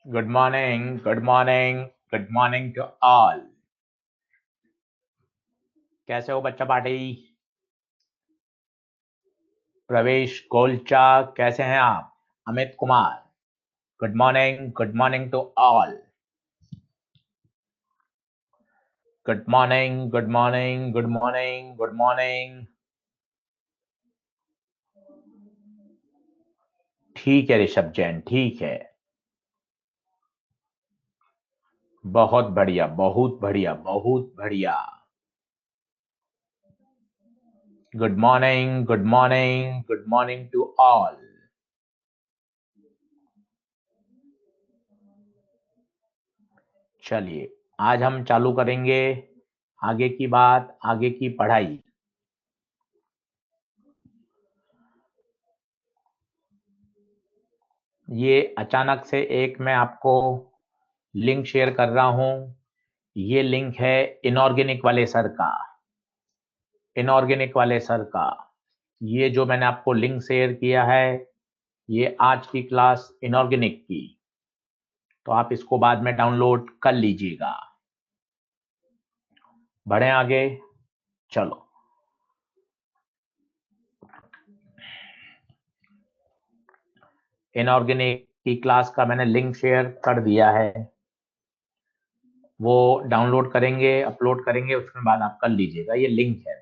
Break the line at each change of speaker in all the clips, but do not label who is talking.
Good morning, good morning, good morning to all. कैसे हो बच्चा पार्टी? प्रवेश कोलचा, कैसे हैं आप? Amit Kumar, good morning to all. Good morning, good morning, good morning, good morning. ठीक है ऋषभ जैन, ठीक है। बहुत बढ़िया, बहुत बढ़िया, बहुत बढ़िया। Good morning, good morning, good morning to all. चलिए, आज हम चालू करेंगे आगे की बात, आगे की पढ़ाई। ये अचानक से एक मैं आपको लिंक शेयर कर रहा हूं। ये लिंक है इनऑर्गेनिक वाले सर का। इनऑर्गेनिक वाले सर का ये जो मैंने आपको लिंक शेयर किया है, ये आज की क्लास इनऑर्गेनिक की, तो आप इसको बाद में डाउनलोड कर लीजिएगा। बढ़े आगे, चलो। इनऑर्गेनिक की क्लास का मैंने लिंक शेयर कर दिया है, वो डाउनलोड करेंगे, अपलोड करेंगे, उसके बाद आप कर लीजिएगा। ये लिंक है।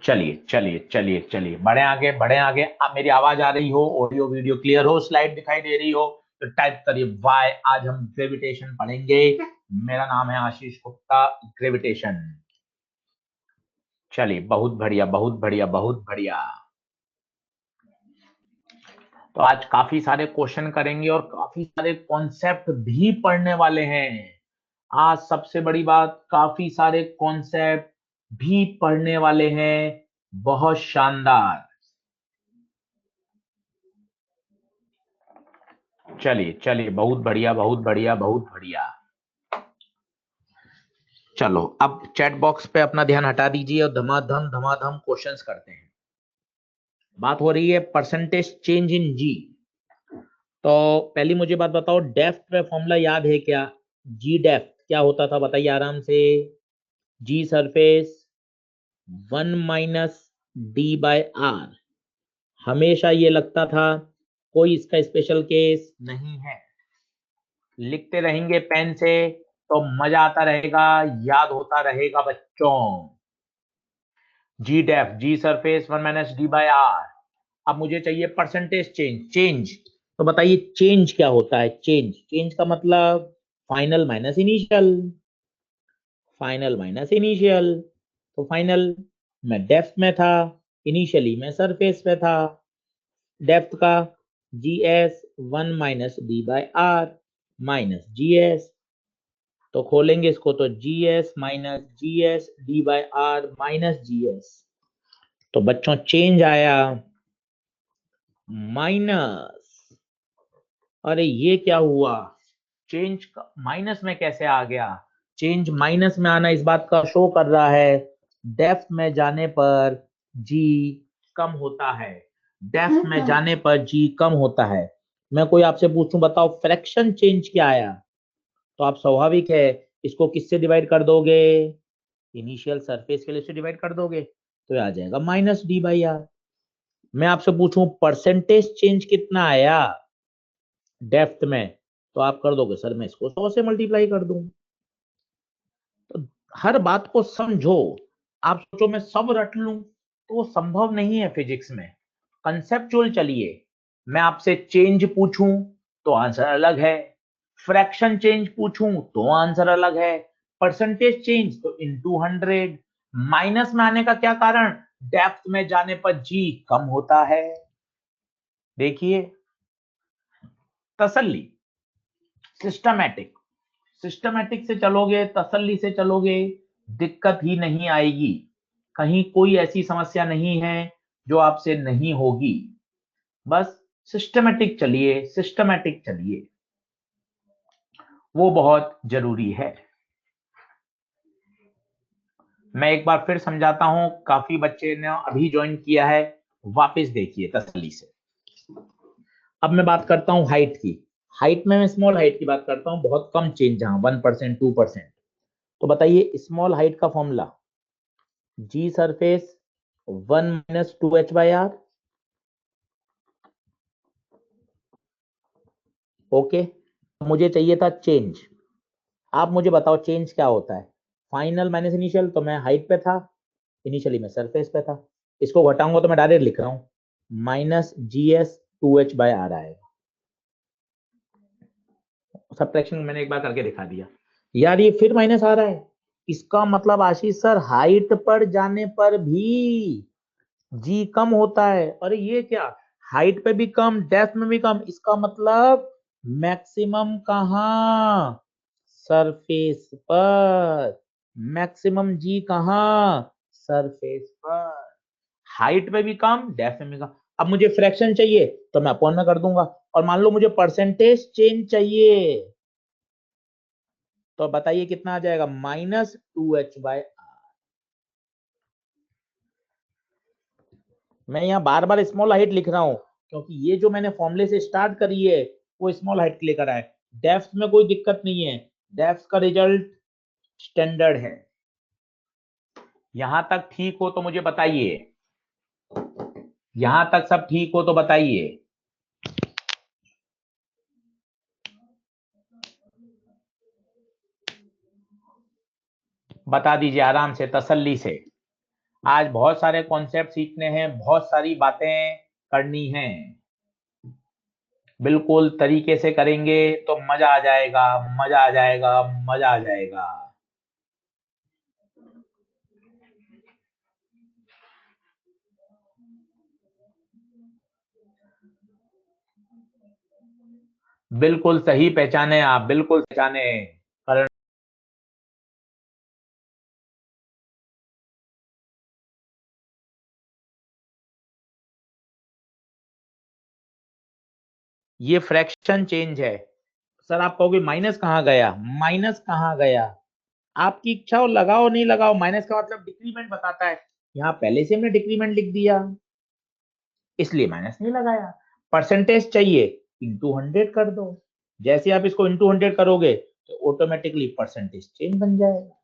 चलिए चलिए चलिए चलिए, बढ़े आगे, बढ़े आगे। आप मेरी आवाज आ रही हो, ऑडियो वीडियो क्लियर हो, स्लाइड दिखाई दे रही हो तो टाइप करिए वाई। आज हम ग्रेविटेशन पढ़ेंगे। मेरा नाम है आशीष गुप्ता, ग्रेविटेशन। चलिए, बहुत बढ़िया, बहुत बढ़िया, बहुत बढ़िया। तो आज काफी सारे क्वेश्चन करेंगे और काफी सारे कॉन्सेप्ट भी पढ़ने वाले हैं। आज सबसे बड़ी बात, काफी सारे कॉन्सेप्ट भी पढ़ने वाले हैं। बहुत शानदार। चलिए चलिए, बहुत बढ़िया, बहुत बढ़िया, बहुत बढ़िया। चलो, अब चैट बॉक्स पे अपना ध्यान हटा दीजिए और धमाधम धमाधम क्वेश्चंस करते हैं। बात हो रही है परसेंटेज चेंज इन जी। तो पहली मुझे बात बताओ, डेफ्थ पे फॉर्मूला याद है क्या? जी डेफ्थ क्या होता था, बताइए आराम से। जी सरफेस 1 - d/r। हमेशा ये लगता था, कोई इसका स्पेशल केस नहीं है। लिखते रहेंगे पेन से तो मजा आता रहेगा, याद होता रहेगा बच्चों। जी डेफ, जी सरफेस 1 - d/r। अब मुझे चाहिए परसेंटेज चेंज। चेंज तो बताइए, चेंज क्या होता है? चेंज, चेंज का मतलब final minus initial. Final minus initial, तो फाइनल मैं डेप्थ में था, इनिशियली मैं सरफेस पे था। डेप्थ का G S 1 - d/r minus G S. तो खोलेंगे इसको तो G S minus G S d/r minus G S. तो बच्चों चेंज आया माइनस। अरे ये क्या हुआ? चेंज माइनस में कैसे आ गया? चेंज माइनस में आना इस बात का शो कर रहा है, डेप्थ में जाने पर जी कम होता है। डेप्थ में जाने पर जी कम होता है। मैं कोई आपसे पूछूं, बताओ फ्रैक्शन चेंज क्या आया? तो आप स्वाभाविक है इसको किससे डिवाइड कर दोगे? इनिशियल सरफेस के लिए से डिवाइड कर दोगे, तो आ जाएगा -d/r। मैं आपसे पूछूं परसेंटेज चेंज कितना आया डेप्थ में, तो आप कर दोगे सर मैं इसको 100 से मल्टीप्लाई कर दूं। तो हर बात को समझो। आप सोचो मैं सब रट लूं, तो वो संभव नहीं है फिजिक्स में। कंसेप्चुअल चलिए। मैं आपसे चेंज पूछूं तो आंसर अलग है, फ्रैक्शन चेंज पूछूं तो आंसर अलग है, परसेंटेज चेंज तो इनटू 100। माइनस में आने का क्या कारण? डेप्थ में जाने पर जी कम होता है। देखिए, तसल्ली, सिस्टमैटिक, सिस्टमैटिक से चलोगे, तसल्ली से चलोगे, दिक्कत ही नहीं आएगी। कहीं कोई ऐसी समस्या नहीं है जो आपसे नहीं होगी। बस सिस्टमैटिक चलिए, सिस्टमैटिक चलिए, वो बहुत जरूरी है। मैं एक बार फिर समझाता हूं, काफी बच्चे ने अभी ज्वाइन किया है, वापस देखिए तसल्ली से। अब मैं बात करता हूं हाइट की। हाइट में मैं स्मॉल हाइट की बात करता हूं, बहुत कम चेंज जहां 1% 2%। तो बताइए स्मॉल हाइट का फॉर्मूला, जी सरफेस 1 - 2h/r। ओके, मुझे चाहिए था चेंज। आप मुझे बताओ चेंज क्या होता है। फाइनल माइनस इनिशियल, तो मैं हाइट पे था, इनिशियली मैं सरफेस पे था। इसको घटाऊंगा तो मैं डायरेक्ट लिख रहा हूं, -GS 2h/r आएगा। सब्ट्रैक्शन मैंने एक बार करके दिखा दिया। यार ये फिर माइनस आ रहा है, इसका मतलब आशीष सर हाइट पर जाने पर भी जी कम होता है। अरे ये क्या, हाइट पे भी कम, डेप्थ में भी कम, इसका मतलब मैक्सिमम कहाँ, सरफेस पर। मैक्सिमम जी कहाँ, सरफेस पर। हाइट पे भी कम, डेप्थ में भी कम। अब मुझे फ्रैक्शन चाहिए तो मैं अपॉन में कर दूंगा, और मान लो मुझे परसेंटेज चेंज चाहिए, तो बताइए कितना आ जाएगा, -2h/r। मैं यहाँ बार बार स्मॉल हाइट लिख रहा हूं क्योंकि ये जो मैंने फॉर्मूले से स्टार्ट करी है वो स्मॉल हाइट के लिए करा है। डेप्थ में कोई दिक्कत नहीं है, डेप्थ का रिजल्ट स्टैंडर्ड है। यहां तक ठीक हो तो मुझे बताइए, यहां तक सब ठीक हो तो बताइए। बता दीजिए आराम से, तसल्ली से। आज बहुत सारे कॉन्सेप्ट सीखने हैं, बहुत सारी बातें करनी हैं, बिल्कुल तरीके से करेंगे तो मजा आ जाएगा, मजा आ जाएगा, मजा आ जाएगा। बिल्कुल सही पहचाने आप, बिल्कुल पहचाने। कारण ये फ्रैक्शन चेंज है। सर आप कहोगे माइनस कहाँ गया, माइनस कहाँ गया, आपकी इच्छा हो लगाओ नहीं लगाओ, माइनस का मतलब डिक्रीमेंट बताता है। यहाँ पहले से हमने डिक्रीमेंट लिख दिया, इसलिए माइनस नहीं लगाया। परसेंटेज चाहिए, इंटू 100 कर दो। जैसे आप इसको इंटू 100 करोगे तो ऑटोमेटिकली परसेंटेज चेंज बन जाएगा।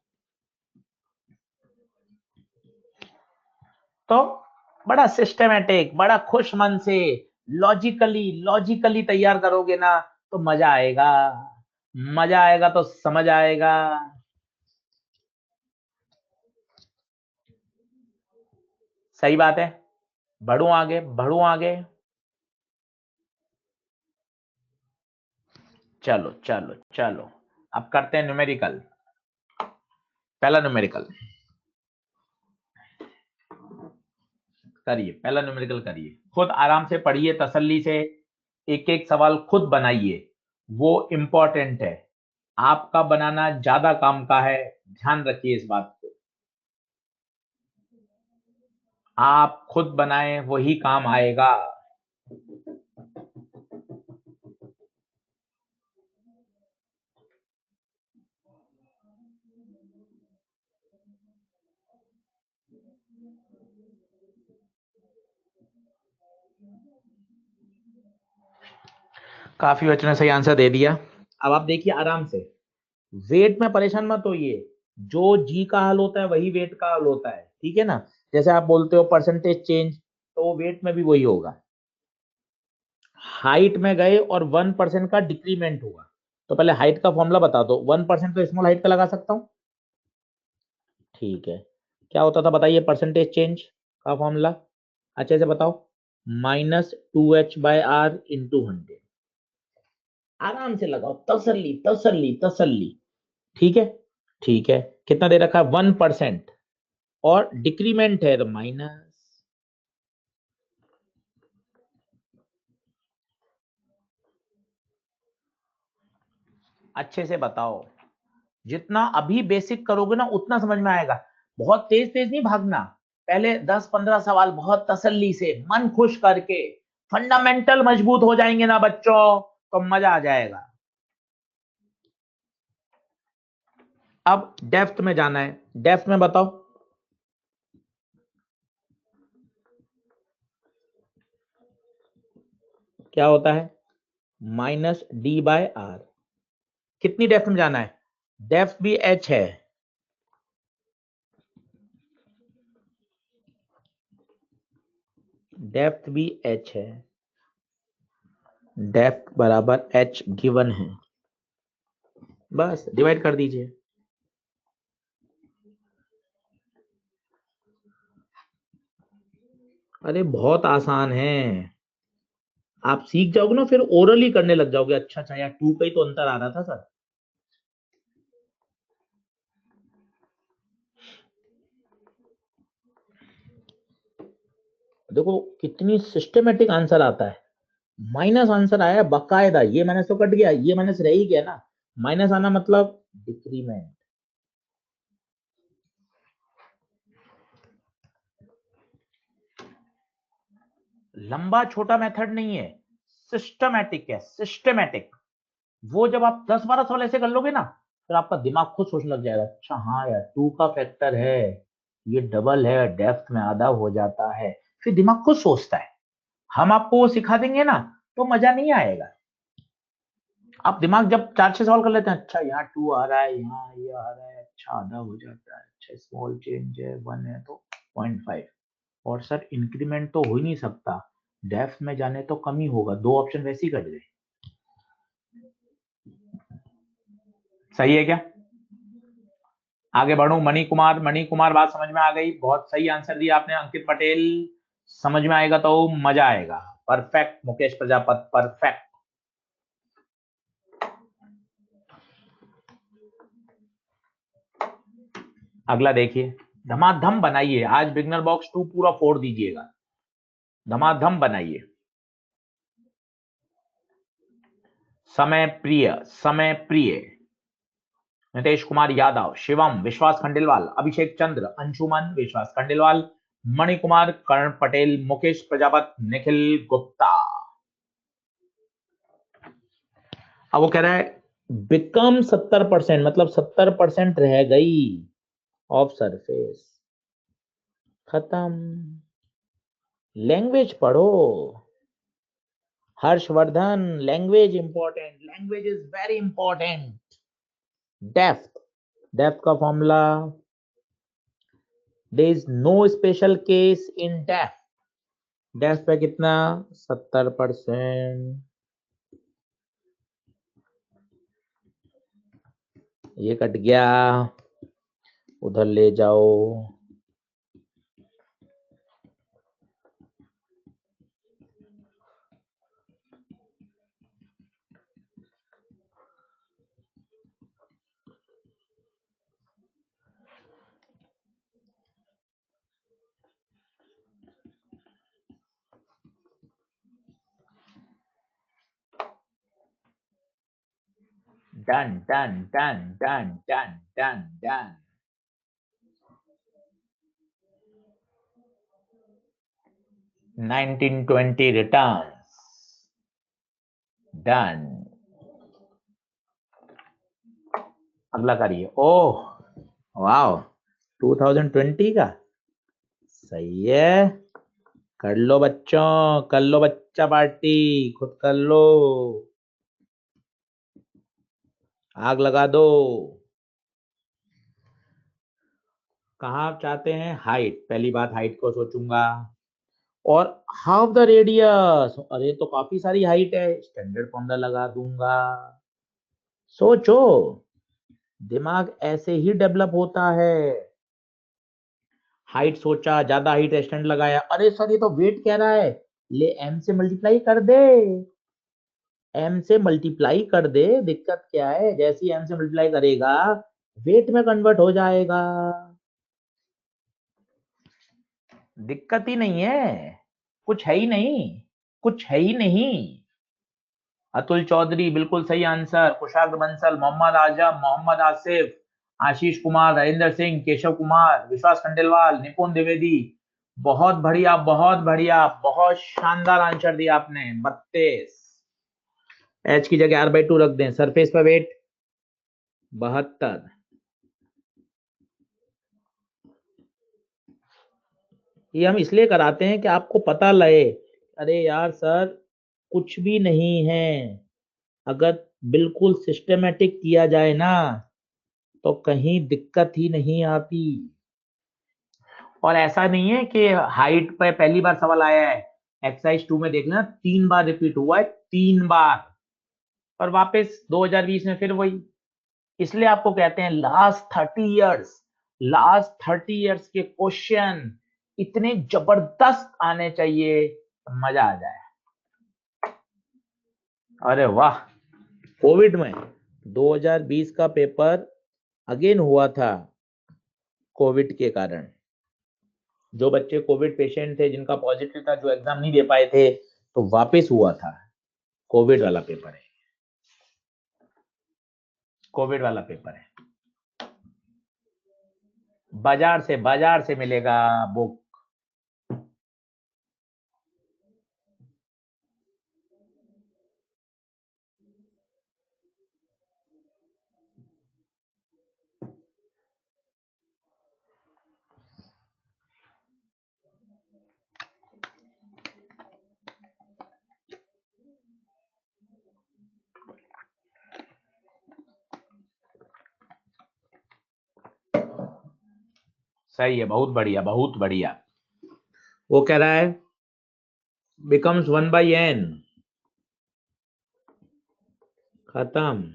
तो बड़ा सिस्टमेटिक, बड़ा खुश मन से, लॉजिकली लॉजिकली तैयार करोगे ना तो मजा आएगा, मजा आएगा तो समझ आएगा। सही बात है। बढ़ू आगे, बढ़ू आगे। चलो चलो चलो, अब करते हैं न्यूमेरिकल। पहला न्यूमेरिकल करिए, पहला न्यूमेरिकल करिए, खुद आराम से पढ़िए, तसल्ली से एक एक सवाल खुद बनाइए, वो इंपॉर्टेंट है। आपका बनाना ज्यादा काम का है, ध्यान रखिए इस बात को। आप खुद बनाएं वही काम आएगा। काफी बच्चों ने सही आंसर दे दिया। अब आप देखिए आराम से, वेट में परेशान मत होइए, जो जी का हल होता है वही वेट का हल होता है, ठीक है ना। जैसे आप बोलते हो परसेंटेज चेंज, तो वेट में भी वही होगा। हाइट में गए और 1% का डिक्रीमेंट हुआ, तो पहले हाइट का फॉर्मूला बता दो। 1% तो स्मॉल हाइट का लगा सकता हूँ, ठीक है। क्या होता था बताइए परसेंटेज चेंज का फॉर्मूला, अच्छे से बताओ, -2h/r इंटू 100। आराम से लगाओ, तसल्ली तसल्ली तसल्ली, ठीक है। ठीक है, कितना दे रखा है, 1%, और डिक्रीमेंट है तो माइनस। अच्छे से बताओ, जितना अभी बेसिक करोगे ना उतना समझ में आएगा। बहुत तेज तेज नहीं भागना, पहले 10-15 सवाल बहुत तसल्ली से, मन खुश करके, फंडामेंटल मजबूत हो जाएंगे ना बच्चों, तो मजा आ जाएगा। अब डेप्थ में जाना है, डेप्थ में बताओ। क्या होता है माइनस डी बाय आर। कितनी डेप्थ में जाना है, डेप्थ भी h है, डेप्थ भी h है, डेप्थ बराबर h गिवन है, बस डिवाइड कर दीजिए। अरे बहुत आसान है, आप सीख जाओगे ना फिर ओरली करने लग जाओगे। अच्छा अच्छा यार 2 का ही तो अंतर आ रहा था सर। देखो कितनी सिस्टमेटिक आंसर आता है, माइनस आंसर आया बकायदा, ये माइनस तो कट गया, ये माइनस रह ही गया ना, माइनस आना मतलब डिक्रीमेंट। लंबा छोटा मेथड नहीं है, सिस्टमैटिक है, सिस्टमैटिक। वो जब आप 10-12 सवाल ऐसे कर लोगे ना, फिर आपका दिमाग खुद सोचने लग जाएगा, अच्छा हाँ यार 2 का फैक्टर है, ये डबल है, डेप्थ में आधा हो जाता है, फिर दिमाग खुद सोचता है। हम आपको वो सिखा देंगे ना तो मजा नहीं आएगा। आप दिमाग जब 4-6 सवाल कर लेते हैं, अच्छा यहाँ 2 आ रहा है, यहाँ ये आ रहा है, अच्छा आधा हो जाता है, अच्छा स्मॉल चेंज है, 1 है तो 0.5, और सर इंक्रीमेंट तो हो ही नहीं सकता, डेप्थ में जाने तो कम ही होगा, 2 ऑप्शन वैसे ही कट गए। सही है क्या? आगे बढ़ू, मणि कुमार, मणि कुमार बात समझ में आ गई, बहुत सही आंसर दिया आपने अंकित पटेल, समझ में आएगा तो मजा आएगा। Perfect Mukesh Prajapat, perfect. अगला देखिए, धमाधम बनाइए, आज बिगनर बॉक्स 2 पूरा फोड़ दीजिएगा, धमाधम बनाइए। समय प्रिय, समय प्रिय, नितेश कुमार यादव, शिवम, विश्वास खंडेलवाल, अभिषेक चंद्र, अंशुमन, विश्वास खंडेलवाल, मणि कुमार, कर्ण पटेल, मुकेश प्रजापत, निखिल गुप्ता। अब वो कह रहा है बिकम 70%, मतलब 70% रह गई ऑफ सरफेस, खत्म। लैंग्वेज पढ़ो Harshvardhan, language important, language is very important. Depth, depth का formula, there is no special case in depth, depth पे कितना 70%, ये कट गया, उधर ले जाओ। Done done done done done done done. 1920 returns, done. अगला करिए, ओह वाह 2020 का, सही है, कर लो बच्चों, कर लो बच्चा पार्टी, खुद कर लो, आग लगा दो। कहाँ आप चाहते हैं हाइट, पहली बात हाइट को सोचूंगा, और हाफ द रेडियस, अरे तो काफी सारी हाइट है, स्टैंडर्ड फॉर्मूला लगा दूंगा। सोचो, दिमाग ऐसे ही डेवलप होता है। हाइट सोचा, ज्यादा हाइट स्टैंड लगाया, अरे सर ये तो वेट कह रहा है, ले m से मल्टीप्लाई कर दे, m से मल्टीप्लाई कर दे, दिक्कत क्या है, जैसे ही m से मल्टीप्लाई करेगा वेट में कन्वर्ट हो जाएगा, दिक्कत ही नहीं है, कुछ है ही नहीं, कुछ है ही नहीं। अतुल चौधरी बिल्कुल सही आंसर, कुशाग्र बंसल, मोहम्मद आजम, मोहम्मद आसिफ, आशीष कुमार, राजेंद्र सिंह, केशव कुमार, विश्वास खंडेलवाल, निपुण द्विवेदी, बहुत बढ़िया, बहुत बढ़िया, बहुत शानदार आंसर दिया आपने, 32। एच की जगह r/2 रख दें, सरफेस पर वेट 72। ये हम इसलिए कराते हैं कि आपको पता लगे, अरे यार सर कुछ भी नहीं है। अगर बिल्कुल सिस्टमेटिक किया जाए ना तो कहीं दिक्कत ही नहीं आती। और ऐसा नहीं है कि हाइट पे पहली बार सवाल आया है। एक्सरसाइज 2 में देखना 3 बार रिपीट हुआ है, 3 बार। और वापस 2020 में फिर वही। इसलिए आपको कहते हैं लास्ट 30 इयर्स के क्वेश्चन इतने जबरदस्त आने चाहिए, मजा आ जाए। अरे वाह। कोविड में 2020 का पेपर अगेन हुआ था कोविड के कारण। जो बच्चे कोविड पेशेंट थे, जिनका पॉजिटिव था, जो एग्जाम नहीं दे पाए थे, तो वापस हुआ था। कोविड वाला पेपर है, कोविड वाला पेपर है। बाजार से मिलेगा बुक। सही है, बहुत बढ़िया, बहुत बढ़िया। वो कह रहा है बिकम्स 1/n। खत्म।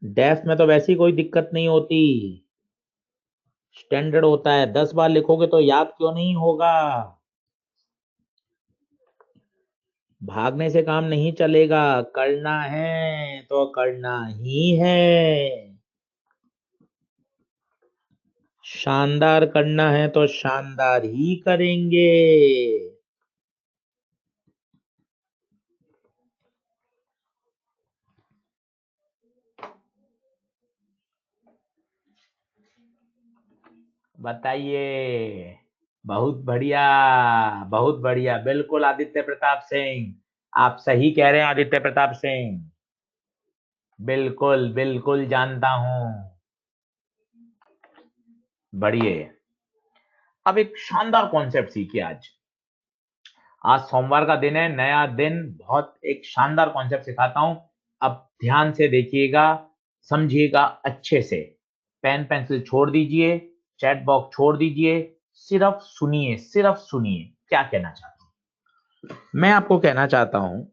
डेफ में तो वैसी कोई दिक्कत नहीं होती, स्टैंडर्ड होता है। 10 बार लिखोगे तो याद क्यों नहीं होगा। भागने से काम नहीं चलेगा, करना है तो करना ही है। शानदार करना है तो शानदार ही करेंगे। बताइए। बहुत बढ़िया, बहुत बढ़िया, बिल्कुल आदित्य प्रताप सिंह। आप सही कह रहे हैं आदित्य प्रताप सिंह। बिल्कुल बिल्कुल जानता हूं। बढ़िए। अब एक शानदार कॉन्सेप्ट सीखिए आज। आज सोमवार का दिन है, नया दिन, बहुत एक शानदार कॉन्सेप्ट सिखाता हूं। अब ध्यान से देखिएगा, समझिएगा अच्छे से। पेन पेंसिल छोड़ दीजिए, चैट बॉक्स छोड़ दीजिए, सिर्फ सुनिए, सिर्फ सुनिए क्या कहना चाहता हूं। मैं आपको कहना चाहता हूं,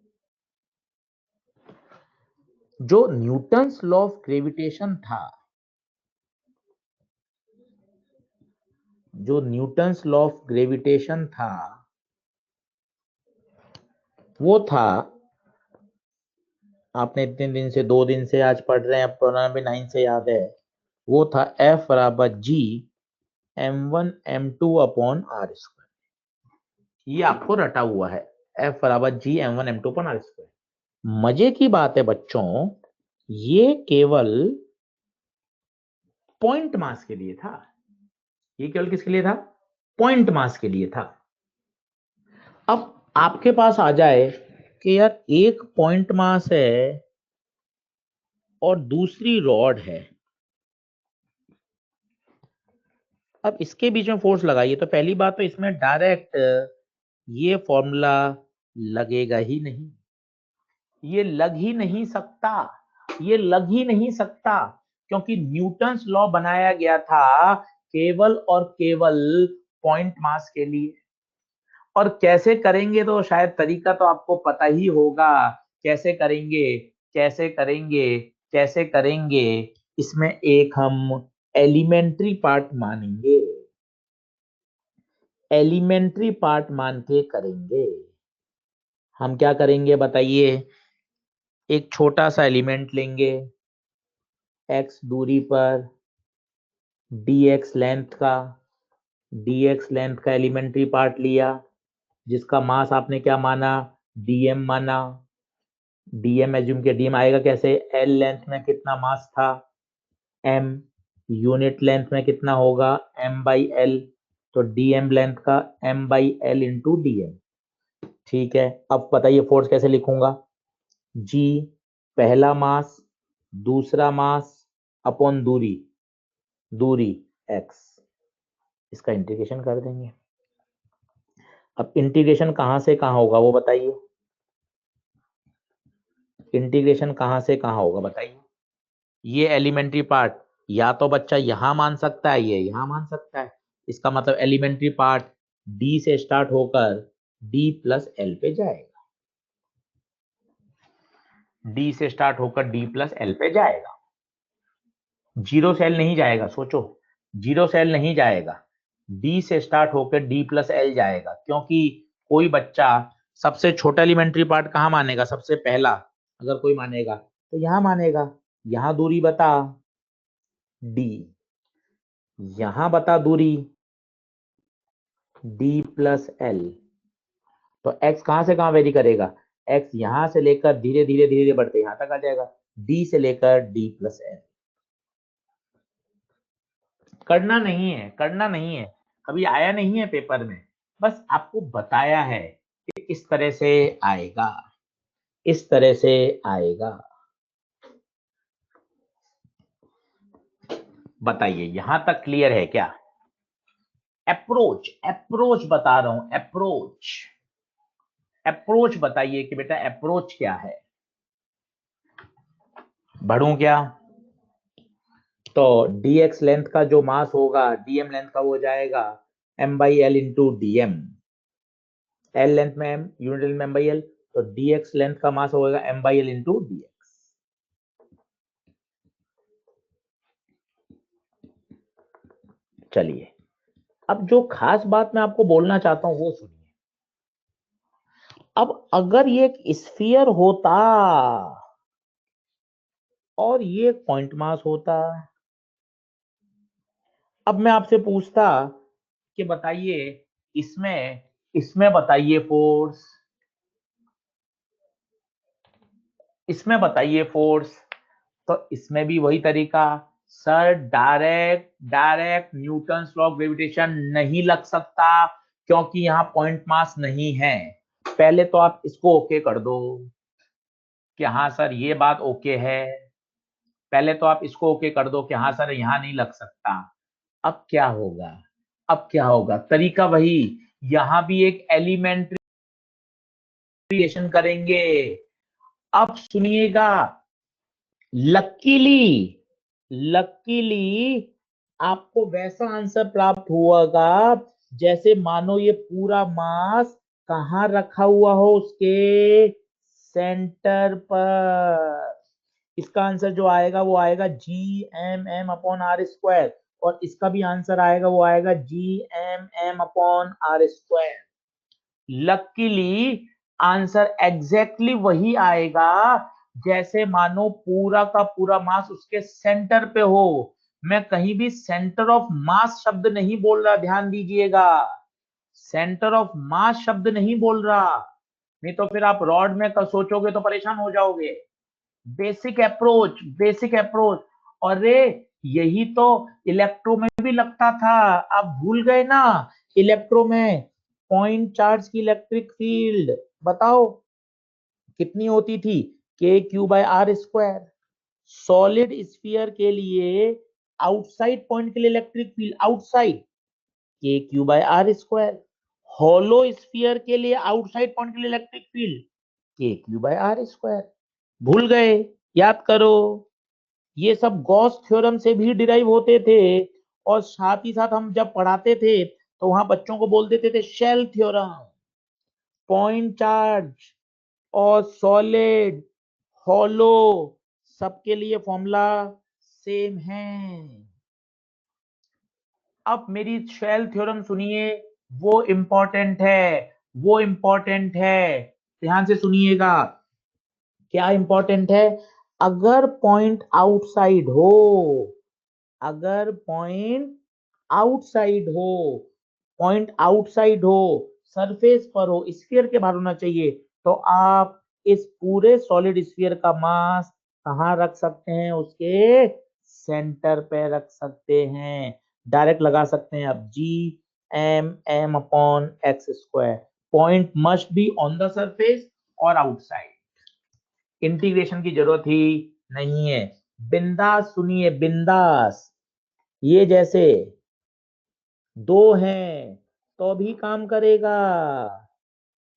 जो न्यूटन्स लॉ ऑफ ग्रेविटेशन था, जो न्यूटन्स लॉ ऑफ ग्रेविटेशन था, वो था, आपने इतने दिन से, 2 दिन से आज पढ़ रहे हैं, पुराना भी 9 से याद है। वो था F बराबर G m1m2/r²। ये आपको रटा हुआ है, F बराबर G m1m2/r²। मजे की बात है बच्चों, ये केवल पॉइंट मास के लिए था। ये केवल किसके लिए था? पॉइंट मास के लिए था। अब आपके पास आ जाए कि यार एक पॉइंट मास है और दूसरी रॉड है, अब इसके बीच में फोर्स लगाइए, तो पहली बात तो इसमें डायरेक्ट ये फॉर्मूला लगेगा ही नहीं। ये लग ही नहीं सकता, ये लग ही नहीं सकता, क्योंकि न्यूटन्स लॉ बनाया गया था केवल और केवल पॉइंट मास के लिए। और कैसे करेंगे, तो शायद तरीका तो आपको पता ही होगा। कैसे करेंगे, कैसे करेंगे, कैसे करेंगे। इसमें एक हम एलिमेंट्री पार्ट मानेंगे, एलिमेंट्री पार्ट मान के करेंगे। हम क्या करेंगे बताइए? एक छोटा सा एलिमेंट लेंगे, x दूरी पर, dx लेंथ का, dx लेंथ का एलिमेंट्री पार्ट लिया, जिसका मास आपने क्या माना? dm माना। dm एज्यूम किया, dm आएगा कैसे? l लेंथ में कितना मास था? m। यूनिट लेंथ में कितना होगा? m/l। तो dm लेंथ का m/l इंटू dm। ठीक है, अब बताइए फोर्स कैसे लिखूंगा? जी पहला मास, दूसरा मास अपॉन दूरी, दूरी x। इसका इंटीग्रेशन कर देंगे। अब इंटीग्रेशन कहां से कहां होगा वो बताइए, इंटीग्रेशन कहां से कहां होगा बताइए। ये एलिमेंट्री पार्ट या तो बच्चा यहां मान सकता है, ये यहां मान सकता है, इसका मतलब एलिमेंट्री पार्ट डी से स्टार्ट होकर डी प्लस एल पे जाएगा, डी से स्टार्ट होकर डी प्लस एल पे जाएगा। जीरो से एल नहीं जाएगा, सोचो, जीरो से एल नहीं जाएगा, डी से स्टार्ट होकर डी प्लस एल जाएगा, क्योंकि कोई बच्चा सबसे छोटा एलिमेंट्री पार्ट कहां मानेगा, सबसे पहला अगर कोई मानेगा तो यहां मानेगा, यहां दूरी बता डी, यहां बता दूरी डी प्लस एल, तो x कहां से कहां वेरी करेगा, x यहां से लेकर धीरे धीरे धीरे धीरे बढ़ते यहां तक आ जाएगा, d से लेकर d प्लस एल। करना नहीं है, करना नहीं है, कभी आया नहीं है पेपर में, बस आपको बताया है कि इस तरह से आएगा, इस तरह से आएगा। बताइए यहां तक क्लियर है क्या? अप्रोच, अप्रोच बता रहा हूं, अप्रोच, अप्रोच बताइए कि बेटा अप्रोच क्या है। बढ़ूं क्या? तो dx लेंथ का जो मास होगा dm लेंथ का वो जाएगा m by L into D M, L length में m, यूनिट में m बाई एल, तो dx लेंथ का मास होगा m by L into D X. चलिए अब जो खास बात मैं आपको बोलना चाहता हूं वो सुनिए। अब अगर ये एक स्फीयर होता और ये पॉइंट मास होता, अब मैं आपसे पूछता कि बताइए इसमें इसमें बताइए फोर्स, इसमें बताइए फोर्स, तो इसमें भी वही तरीका, sir direct direct Newton law of gravitation नहीं लग सकता क्योंकि यहां पॉइंट मास नहीं है। पहले तो आप इसको ओके कर दो कि हाँ सर ये बात ओके है, पहले तो आप इसको ओके कर दो कि हाँ सर यहां नहीं लग सकता। अब क्या होगा, अब क्या होगा, तरीका वही, यहां भी एक एलिमेंट्री क्रिएशन करेंगे। अब सुनिएगा, लकीली लकीली आपको वैसा आंसर प्राप्त होगा जैसे मानो ये पूरा मास कहां रखा हुआ हो, उसके सेंटर पर। इसका आंसर जो आएगा वो आएगा G M M upon R square, और इसका भी आंसर आएगा वो आएगा G M M upon R square. Luckily answer exactly वही आएगा जैसे मानो पूरा का पूरा मास उसके सेंटर पे हो। मैं कहीं भी सेंटर ऑफ मास शब्द नहीं बोल रहा, ध्यान दीजिएगा, सेंटर ऑफ मास शब्द नहीं बोल रहा, नहीं तो फिर आप रॉड में सोचोगे तो परेशान हो जाओगे। Basic approach, basic approach. अरे यही तो इलेक्ट्रो में भी लगता था, आप भूल गए ना, इलेक्ट्रो में पॉइंट चार्ज की इलेक्ट्रिक फील्ड बताओ कितनी होती थी, K Q by R square. Solid sphere के लिए आउटसाइड पॉइंट के लिए electric field outside K Q by R square, hollow sphere के लिए आउटसाइड पॉइंट के लिए electric field K Q by R square. भूल गए? याद करो, ये सब गॉस थ्योरम से भी डिराइव होते थे, और साथ ही साथ हम जब पढ़ाते थे तो वहां बच्चों को बोल देते थे शेल थ्योरम। पॉइंट चार्ज और सॉलिड, हॉलो, सबके लिए फॉर्मूला सेम है। अब मेरी शेल थ्योरम सुनिए, वो इंपॉर्टेंट है, वो इंपॉर्टेंट है, ध्यान से सुनिएगा। क्या इंपॉर्टेंट है? अगर पॉइंट आउटसाइड हो, अगर पॉइंट आउटसाइड हो, पॉइंट आउटसाइड हो, सरफेस पर हो, स्फीयर के बाहर होना चाहिए, तो आप इस पूरे सॉलिड स्फीयर का मास कहां रख सकते हैं, उसके सेंटर पे रख सकते हैं। डायरेक्ट लगा सकते हैं आप G M M upon X square. Point must be on the surface और आउटसाइड, इंटीग्रेशन की जरूरत ही नहीं है। बिंदास सुनिए, बिंदास। ये जैसे दो हैं, तो भी काम करेगा।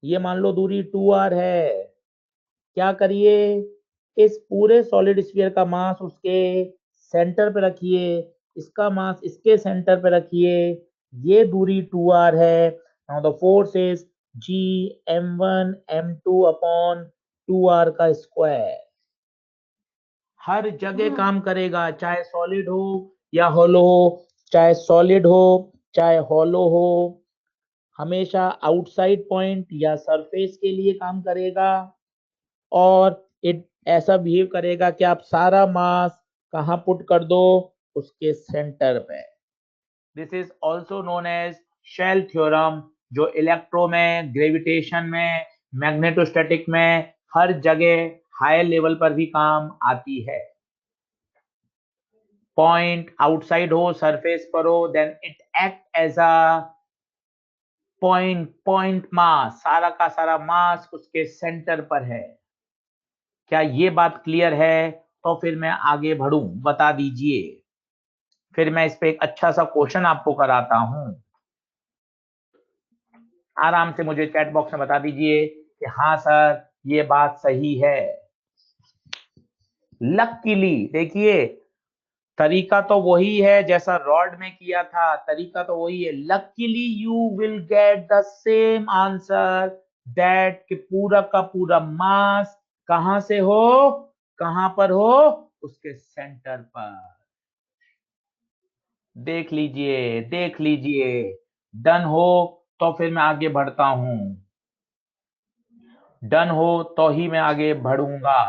ये मान लो दूरी 2r है, क्या करिए, इस पूरे सॉलिड स्फीयर का मास उसके सेंटर पे रखिए, इसका मास इसके सेंटर पे रखिए, ये दूरी 2r है। Now the force is G m1 m2 upon 2r का स्क्वायर। हर जगह काम करेगा, चाहे सॉलिड हो या हॉलो हो, चाहे सॉलिड हो चाहे हॉलो हो, हमेशा आउटसाइड पॉइंट या सरफेस के लिए काम करेगा। और इट ऐसा बिहेव करेगा कि आप सारा मास कहां पुट कर दो, उसके सेंटर पे। This is also known as shell theorem, जो इलेक्ट्रो में, ग्रेविटेशन में, मैग्नेटोस्टैटिक में, हर जगह हायर लेवल पर भी काम आती है। पॉइंट आउटसाइड हो, सरफेस पर हो, then it act as a point mass, सारा का सारा मास उसके सेंटर पर है। क्या ये बात क्लियर है? तो फिर मैं आगे बढ़ूं, बता दीजिए। फिर मैं इस पे एक अच्छा सा क्वेश्चन आपको कराता हूं। आराम से मुझे चैट बॉक्स में बता दीजिए कि हाँ सर ये बात सही है। लकीली देखिए, तरीका तो वही है जैसा रॉड में किया था, तरीका तो वही है। Luckily you will get the same answer, that कि पूरा का पूरा मास कहां से हो, कहां पर हो, उसके सेंटर पर। देख लीजिए, देख लीजिए। डन हो तो फिर मैं आगे बढ़ता हूं, डन हो तो ही मैं आगे बढ़ूंगा।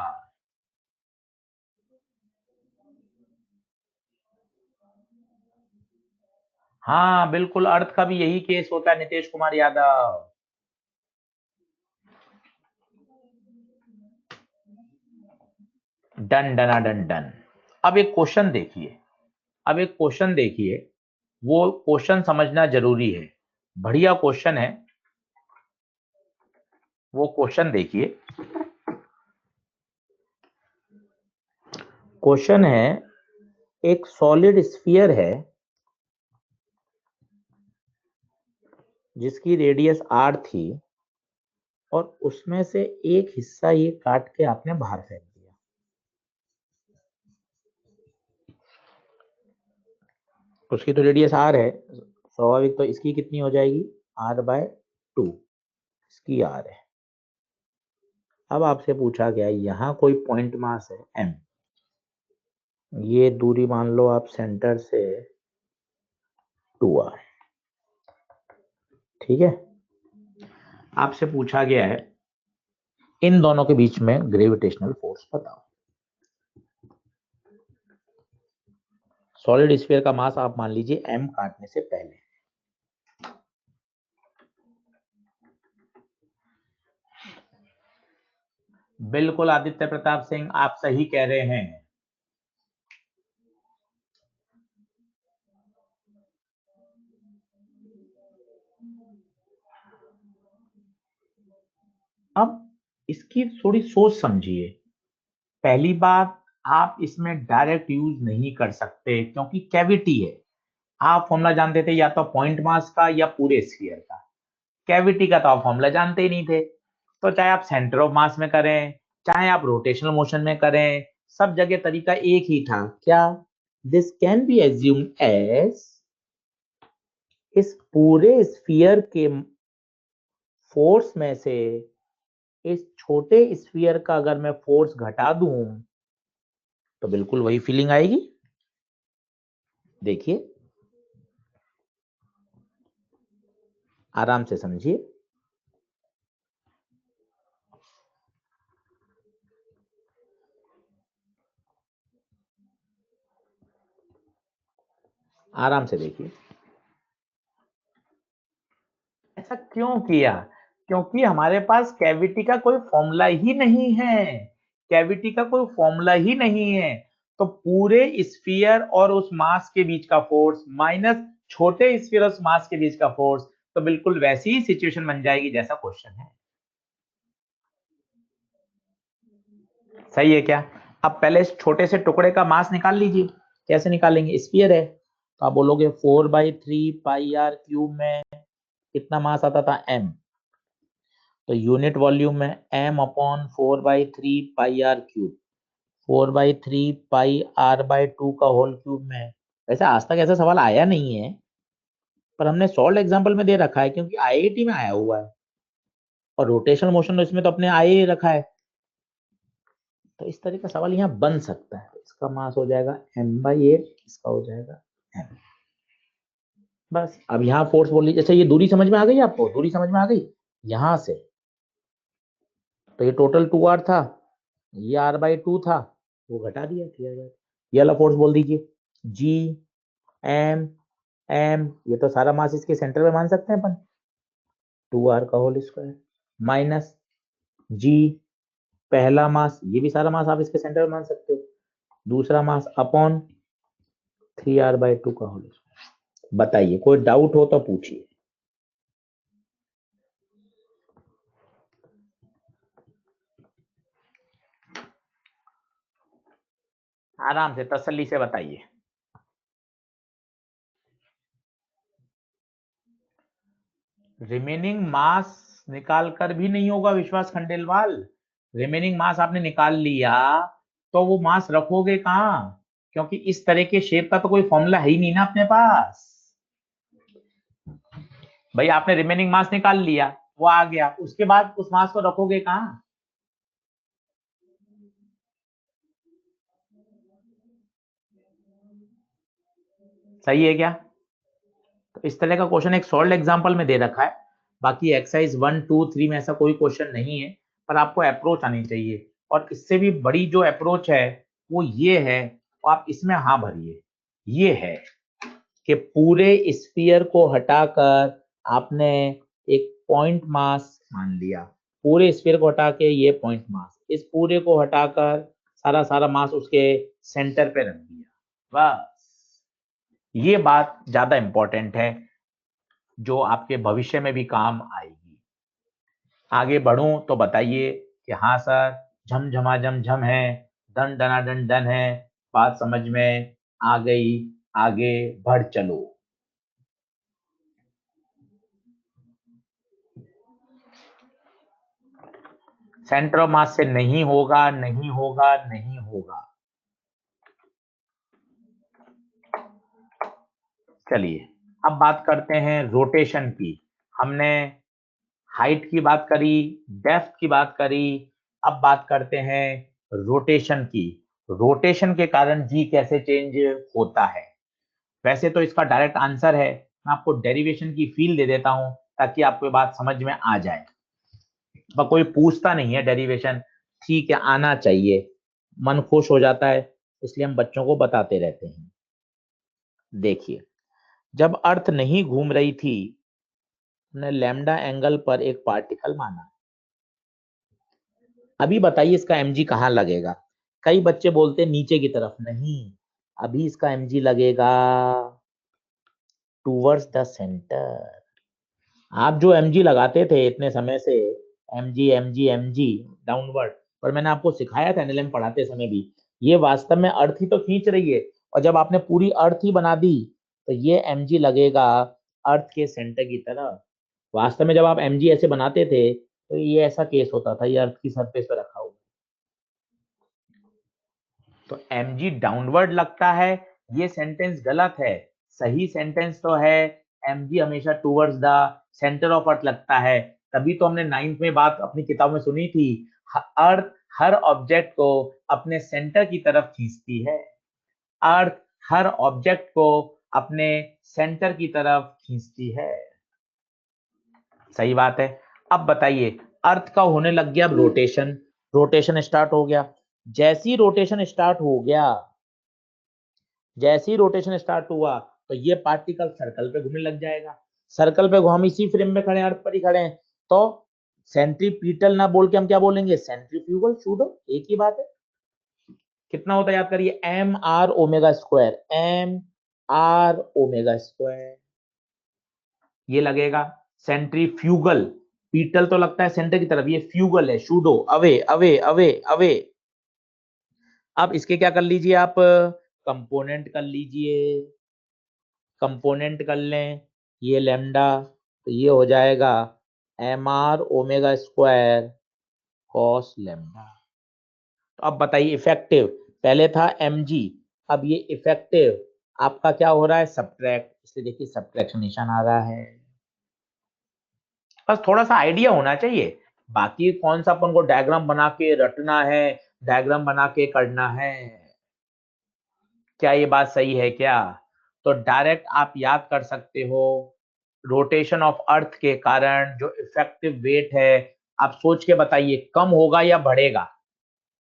हाँ बिल्कुल, अर्थ का भी यही केस होता है Nitish Kumar Yadav. Done done done done. अब एक क्वेश्चन देखिए, अब एक क्वेश्चन देखिए, वो क्वेश्चन समझना जरूरी है, बढ़िया क्वेश्चन है। वो क्वेश्चन देखिए, क्वेश्चन है, एक सॉलिड स्फीयर है जिसकी रेडियस r थी, और उसमें से एक हिस्सा ये काट के आपने बाहर फेंक दिया। उसकी तो रेडियस r है, स्वाभाविक तो इसकी कितनी हो जाएगी, r/2, इसकी r है। अब आपसे पूछा गया यहाँ कोई पॉइंट मास है m, ये दूरी मान लो आप सेंटर से 2r, ठीक है। आपसे पूछा गया है इन दोनों के बीच में ग्रेविटेशनल फोर्स बताओ। सॉलिड स्फीयर का मास आप मान लीजिए m काटने से पहले। बिल्कुल आदित्य प्रताप सिंह, आप सही कह रहे हैं। अब इसकी थोड़ी सोच समझिए। पहली बात, आप इसमें डायरेक्ट यूज नहीं कर सकते क्योंकि कैविटी है। आप फॉर्मूला जानते थे या तो पॉइंट मास का या पूरे स्फीयर का, कैविटी का तो आप फॉर्मूला जानते ही नहीं थे। तो चाहे आप सेंटर ऑफ मास में करें, चाहे आप रोटेशनल मोशन में करें, सब जगह तरीका एक ही था। क्या? This can be assumed as, इस पूरे स्फीयर के फोर्स में से इस छोटे स्फीयर का अगर मैं फोर्स घटा दूं तो बिल्कुल वही फीलिंग आएगी। देखिए, आराम से समझिए। आराम से देखिए। ऐसा क्यों किया? क्योंकि हमारे पास कैविटी का कोई फॉर्मूला ही नहीं है, कैविटी का कोई फॉर्मूला ही नहीं है। तो पूरे स्फीयर और उस मास के बीच का फोर्स माइनस छोटे स्फीयर और उस मास के बीच का फोर्स, तो बिल्कुल वैसी ही सिचुएशन बन जाएगी जैसा क्वेश्चन है। सही है क्या? अब पहले इस छोटे से टुकड़े का मास निकाल लीजिए। कैसे निकालेंगे? स्फीयर है तो आप बोलोगे 4/3 पाई r क्यूब में कितना मास आता था m, तो यूनिट वॉल्यूम में m/4/3 πr³ 4/3 πr/2 का होल क्यूब में। वैसे आज तक ऐसा सवाल आया नहीं है, पर हमने सॉल्व एग्जाम्पल में दे रखा है क्योंकि आईआईटी में आया हुआ है, और रोटेशनल मोशन इसमें तो अपने आए ही रखा है, तो इस तरह का सवाल यहाँ बन सकता है। इसका मास हो जाएगा m/8, इसका हो जाएगा m। बस अब यहाँ फोर्स बोल लीजिए। अच्छा, ये दूरी समझ में आ गई आपको? दूरी समझ में आ गई यहां से, तो ये टोटल 2r था, ये r/2 था, वो घटा दिया 3r। ये वाला फोर्स बोल दीजिए g m m, ये तो सारा मास इसके सेंटर में मान सकते हैं अपन, 2r का होल स्क्वायर माइनस g पहला मास, ये भी सारा मास आप इसके सेंटर में मान सकते हो, दूसरा मास अपॉन 3r/2 का होल स्क्वायर। बताइए, कोई डाउट हो तो पूछिए। आराम से तसल्ली से बताइए। रिमेनिंग मास निकाल कर भी नहीं होगा विश्वास खंडेलवाल। रिमेनिंग मास आपने निकाल लिया तो वो मास रखोगे कहाँ? क्योंकि इस तरह के शेप का तो कोई फॉर्मूला है ही नहीं ना अपने पास। भाई आपने रिमेनिंग मास निकाल लिया, वो आ गया, उसके बाद उस मास को रखोगे कहाँ? सही है क्या? तो इस तरह का क्वेश्चन एक सॉल्व एग्जांपल में दे रखा है, बाकी एक्सरसाइज 1 2 3 में ऐसा कोई क्वेश्चन नहीं है, पर आपको अप्रोच आनी चाहिए। और इससे भी बड़ी जो अप्रोच है वो ये है, आप इसमें हाँ भरिए, ये है कि पूरे स्फीयर को हटाकर आपने एक पॉइंट मास मान लिया, पूरे स्फीयर को हटा के ये पॉइंट मास, इस पूरे को हटाकर सारा सारा मास उसके सेंटर पे रख दिया। बस ये बात ज्यादा इंपॉर्टेंट है, जो आपके भविष्य में भी काम आएगी। आगे बढ़ूं तो बताइए कि हाँ सर, झमझमाझम झम है, दन दनादन डन है, बात समझ में आ गई, आगे बढ़ चलो। सेंटर ऑफ मास से नहीं होगा, नहीं होगा, नहीं होगा। चलिए अब बात करते हैं रोटेशन की। हमने हाइट की बात करी, डेप्थ की बात करी, अब बात करते हैं रोटेशन की। रोटेशन के कारण जी कैसे चेंज होता है? वैसे तो इसका डायरेक्ट आंसर है, मैं आपको डेरिवेशन की फील दे देता हूं ताकि आपको बात समझ में आ जाए। पर कोई पूछता नहीं है डेरिवेशन, ठीक है आना चाहिए, मन खुश हो जाता है, इसलिए हम बच्चों को बताते रहते हैं। देखिए, जब अर्थ नहीं घूम रही थी, हमने लैम्डा एंगल पर एक पार्टिकल माना। अभी बताइए इसका mg कहाँ लगेगा? कई बच्चे बोलते हैं नीचे की तरफ, नहीं, अभी इसका mg लगेगा टूवर्ड्स द सेंटर। आप जो mg लगाते थे इतने समय से, mg mg mg डाउनवर्ड, पर मैंने आपको सिखाया था एनएलएम पढ़ाते समय भी, ये वास्तव में अर्थ ही तो खींच रही है, और जब आपने पूरी अर्थ ही बना दी तो ये mg लगेगा अर्थ के सेंटर की तरफ। वास्तव में जब आप mg ऐसे बनाते थे तो ये ऐसा केस होता था, ये अर्थ की सरफेस पे रखा हुआ, तो mg डाउनवर्ड लगता है, ये सेंटेंस गलत है। सही सेंटेंस तो है mg हमेशा towards the centre of earth लगता है। तभी तो हमने 9th में बात अपनी किताब में सुनी थी, अर्थ हर ऑब्जेक्ट को अपने सेंटर की तरफ खींचती है, अर्थ हर ऑब्जेक्ट को अपने सेंटर की तरफ खींचती है। सही बात है। अब बताइए, अर्थ का होने लग गया रोटेशन, रोटेशन स्टार्ट हो गया। जैसी रोटेशन स्टार्ट हो गया, जैसे ही रोटेशन स्टार्ट हुआ तो ये पार्टिकल सर्कल पे घूमने लग जाएगा। सर्कल पे हम इसी फ्रेम में खड़े हैं, अर्थ पर ही खड़े हैं, तो सेंट्रीपिटल ना बोल के हम क्या बोलेंगे? सेंट्रीफ्यूगल। सूडो एक ही बात है। कितना होता है याद करिए, M R omega square, M R omega square ये लगेगा। सेंट्रीफ्यूगल, पीटल तो लगता है सेंटर की तरफ, ये फ्यूगल है, pseudo away away away away. अब इसके क्या कर लीजिए आप, कंपोनेंट कर लीजिए, कंपोनेंट कर लें, ये लैम्डा तो ये हो जाएगा mr omega square cos lambda. तो अब बताइए इफेक्टिव, पहले था mg, अब ये इफेक्टिव आपका क्या हो रहा है, सब्ट्रैक्ट, इसलिए देखिए सब्ट्रैक्शन निशान आ रहा है। बस थोड़ा सा आइडिया होना चाहिए, बाकी कौन सा अपन को डायग्राम बना के रटना है, डायग्राम बना के करना है। क्या ये बात सही है क्या? तो डायरेक्ट आप याद कर सकते हो, रोटेशन ऑफ अर्थ के कारण जो इफेक्टिव वेट है, आप सोच के बताइए कम होगा या बढ़ेगा?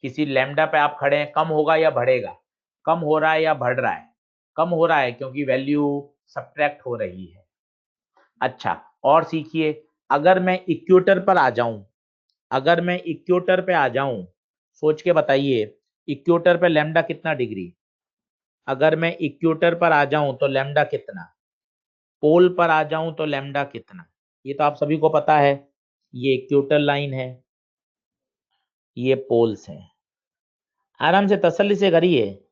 किसी लैम्डा पे आप खड़े हैं, कम होगा या बढ़ेगा? कम हो रहा है या बढ़ रहा है? कम हो रहा है, क्योंकि वैल्यू सब्ट्रैक्ट हो रही है। अच्छा, और सीखिए, अगर मैं इक्वेटर पर आ जाऊं, अगर मैं इक्वेटर पे आ जाऊं, सोच के बताइए, इक्वेटर पे लैम्डा कितना डिग्री? अगर मैं इक्वेटर पर आ जाऊं तो लैम्डा कितना? पोल पर आ जाऊं तो लैम्डा कितना? ये तो आप सभी को पता है, ये इक्वेटर लाइन है, ये पोल्स हैं। आराम से तसल्ली से करिए,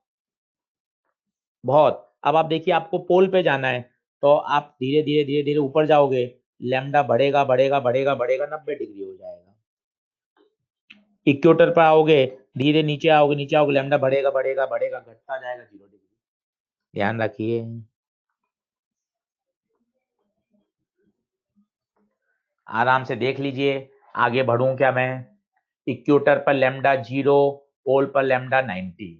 बहुत। अब आप देखिए, आपको पोल पे जाना है, तो आप धीरे धीरे धीरे धीरे ऊपर जाओगे, लैम्डा बढ़ेगा बढ़ेगा बढ़ेगा बढ़ेगा, 90 डिग्री हो जाएगा। इक्वेटर पर आओगे, धीरे नीचे आओगे, नीचे आओगे, लैम्डा बढ़ेगा बढ़ेगा बढ़ेगा, घटता जाएगा 0 डिग्री। ध्यान रखिए। आराम से देख लीजिए, आगे बढ़ूं क्या मैं? इक्वेटर पर लैम्डा 0, पोल पर लैम्डा 90।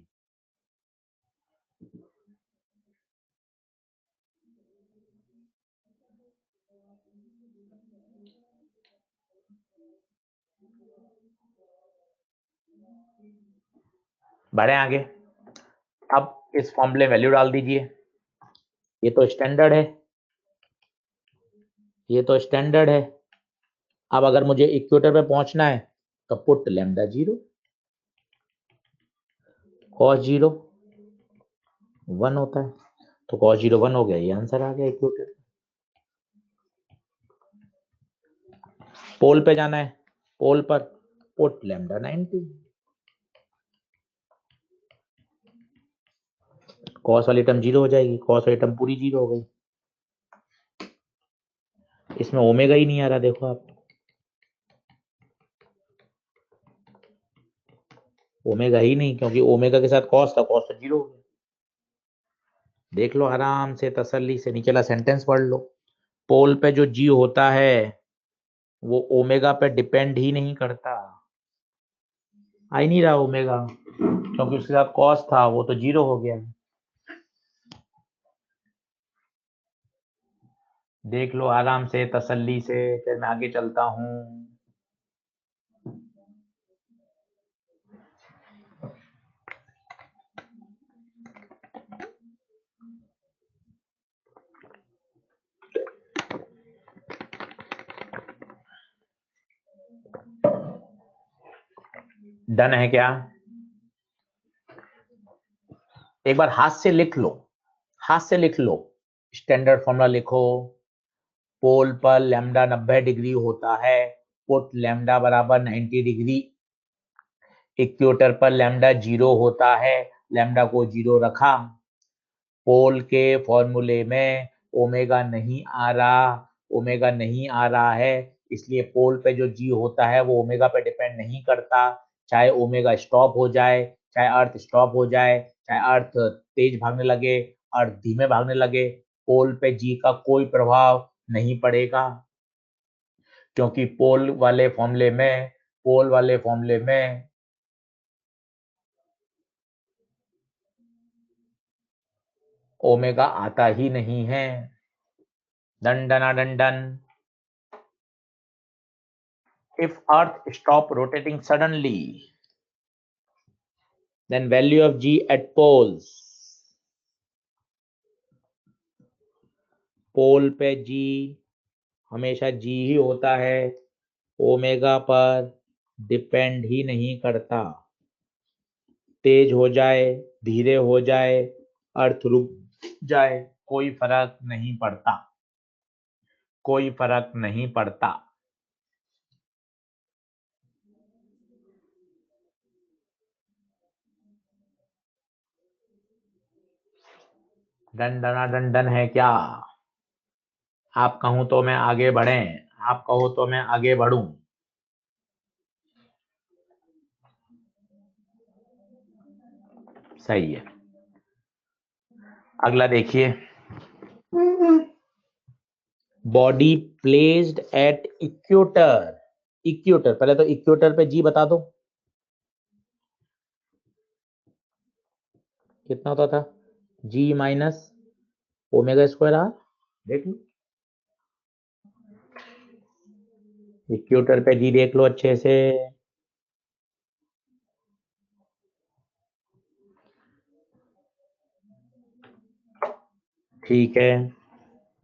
बढ़े आगे। अब इस फॉर्मूले वैल्यू डाल दीजिए, ये तो स्टैंडर्ड है, ये तो स्टैंडर्ड है। अब अगर मुझे इक्वेटर पे पहुंचना है तो पुट लैम्डा 0, कॉस 0 1 होता है, तो कॉस 0 1 हो गया, ये आंसर आ गया इक्वेटर। पोल पे जाना है, पोल पर पुट लैम्डा 90, कॉस वाली टर्म 0 हो जाएगी, कॉस वाली टर्म पूरी 0 हो गई। इसमें ओमेगा ही नहीं आ रहा, देखो आप, ओमेगा ही नहीं, क्योंकि ओमेगा के साथ कॉस था, कॉस तो 0 हो गया। देख लो आराम से तसल्ली से, नीचे वाला सेंटेंस पढ़ लो। पोल पे जो जी होता है वो ओमेगा पे डिपेंड ही नहीं करता, आ ही नहीं रहा ओमेगा, क्योंकि उसके साथ कॉस था, वो तो 0 हो गया। देख लो आराम से तसल्ली से, फिर मैं आगे चलता हूँ। डन है क्या? एक बार हाथ से लिख लो, हाथ से लिख लो, स्टैंडर्ड फॉर्मूला लिखो। पोल पर लैम्डा 90 डिग्री होता है, पुट लैम्डा बराबर 90 डिग्री। इक्वेटर पर लैम्डा 0 होता है, लैम्डा को 0 रखा। पोल के फॉर्मूले में ओमेगा नहीं आ रहा, ओमेगा नहीं आ रहा है, इसलिए पोल पे जो जी होता है वो ओमेगा पे डिपेंड नहीं करता। चाहे ओमेगा स्टॉप हो जाए, चाहे अर्थ स्टॉप हो जाए, चाहे अर्थ तेज भागने लगे, अर्थ धीमे भागने लगे, पोल पे जी का कोई प्रभाव नहीं पड़ेगा, क्योंकि पोल वाले फॉर्मूले में ओमेगा आता ही नहीं है। दंडना दंडन। If Earth stop rotating suddenly, then value of G at poles, पोल पे G हमेशा G ही होता है, ओमेगा पर डिपेंड ही नहीं करता। तेज हो जाए, धीरे हो जाए, अर्थ रुक जाए, कोई फर्क नहीं पड़ता, कोई फर्क नहीं पड़ता। दंडना दंडन है क्या? आप कहूं तो मैं आगे बढ़ें, आप कहो तो मैं आगे बढ़ूं। सही है। अगला देखिए, body placed at equator. Equator, पहले तो इक्वेटर पे जी बता दो कितना होता था, जी माइनस ओमेगा स्क्वायर आर। देख लो इक्वेटर पे जी, देख लो अच्छे से। ठीक है।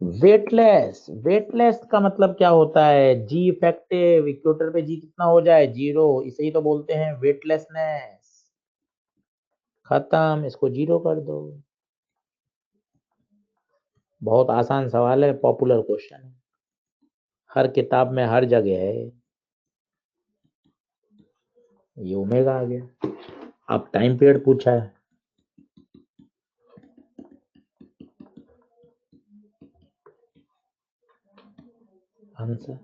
वेटलेस, वेटलेस का मतलब क्या होता है, जी इफेक्टिव, इक्वेटर पे जी कितना हो जाए, जीरो, इसे ही तो बोलते हैं वेटलेसनेस। खत्म, इसको जीरो कर दो। बहुत आसान सवाल है, पॉपुलर क्वेश्चन है, हर किताब में हर जगह है। ये ओमेगा आ गया। अब टाइम पीरियड पूछा है, आंसर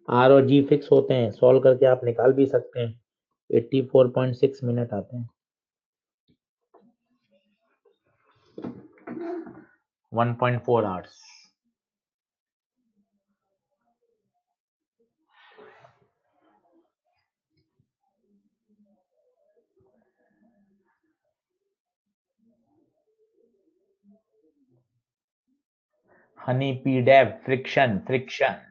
आर और जी फिक्स होते हैं, सॉल्व करके आप निकाल भी सकते हैं। 84.6 मिनट आते हैं, 1.4 आवर्स। हनी पी डेव, फ्रिक्शन, फ्रिक्शन।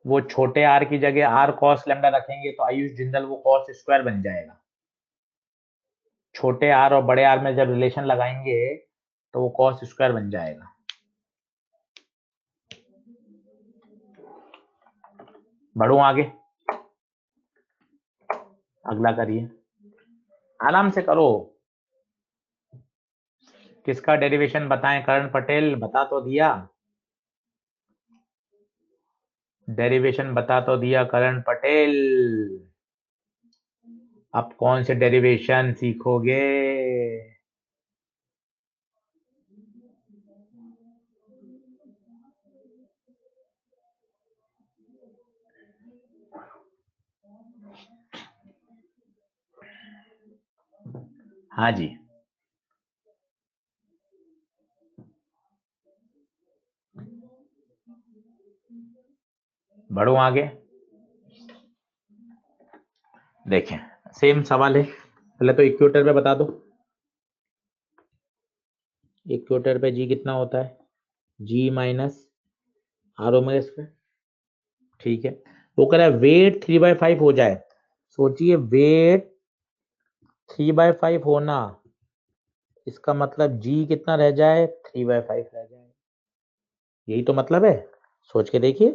वो छोटे आर की जगह आर कॉस लैम्डा रखेंगे तो आयुष जिंदल वो कॉस स्क्वायर बन जाएगा। छोटे आर और बड़े आर में जब रिलेशन लगाएंगे तो वो कॉस स्क्वायर बन जाएगा। बढ़ो आगे, अगला करिए, आराम से करो। किसका डेरिवेशन बताएं, करण पटेल बता तो दिया, डेरिवेशन बता तो दिया करण पटेल। अब कौन से डेरिवेशन सीखोगे। हाँ जी, बढ़ो आगे। देखें, सेम सवाल है, पहले तो इक्वेटर पे बता दो, इक्वेटर पे जी कितना होता है, जी माइनस आर ओमेगा स्क्वायर। ठीक है, वो कह रहा है वेट 3/5 हो जाए। सोचिए, वेट 3/5 होना, इसका मतलब जी कितना रह जाए, 3/5 रह जाए। यही तो मतलब है, सोच के देखिए,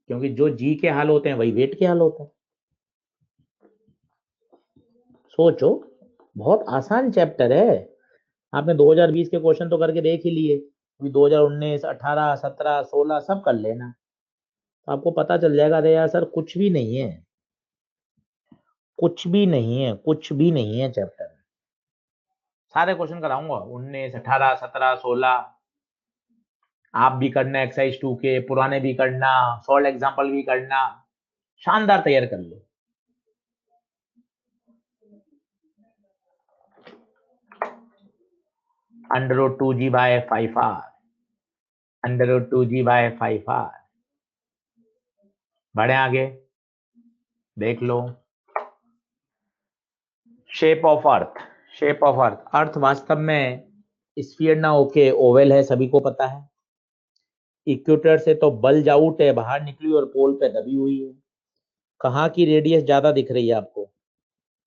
क्योंकि जो जी के हाल होते हैं वही वेट के हाल होते हैं। सोचो, बहुत आसान चैप्टर है। आपने 2020 के क्वेश्चन तो करके देख ही लिए, अभी 2019, 18, 17, 16 सब कर लेना, तो आपको पता चल जाएगा। अरे यार सर, कुछ भी नहीं है, कुछ भी नहीं है, कुछ भी नहीं है चैप्टर में। सारे क्वेश्चन कराऊंगा, 19, 18, 17, 16। आप भी करना एक्सरसाइज 2 के, पुराने भी करना, सॉल्व एग्जाम्पल भी करना, शानदार तैयार कर लो। √2g/5r, √2g/5r। बढ़े आगे, देख लो, shape of earth, shape of earth, earth वास्तव में स्फीयर ना होके ओवल है, सभी को पता है। इक्वेटर से तो बल्ज आउट है, बाहर निकली और पोल पे दबी हुई है। कहाँ की रेडियस ज्यादा दिख रही है आपको,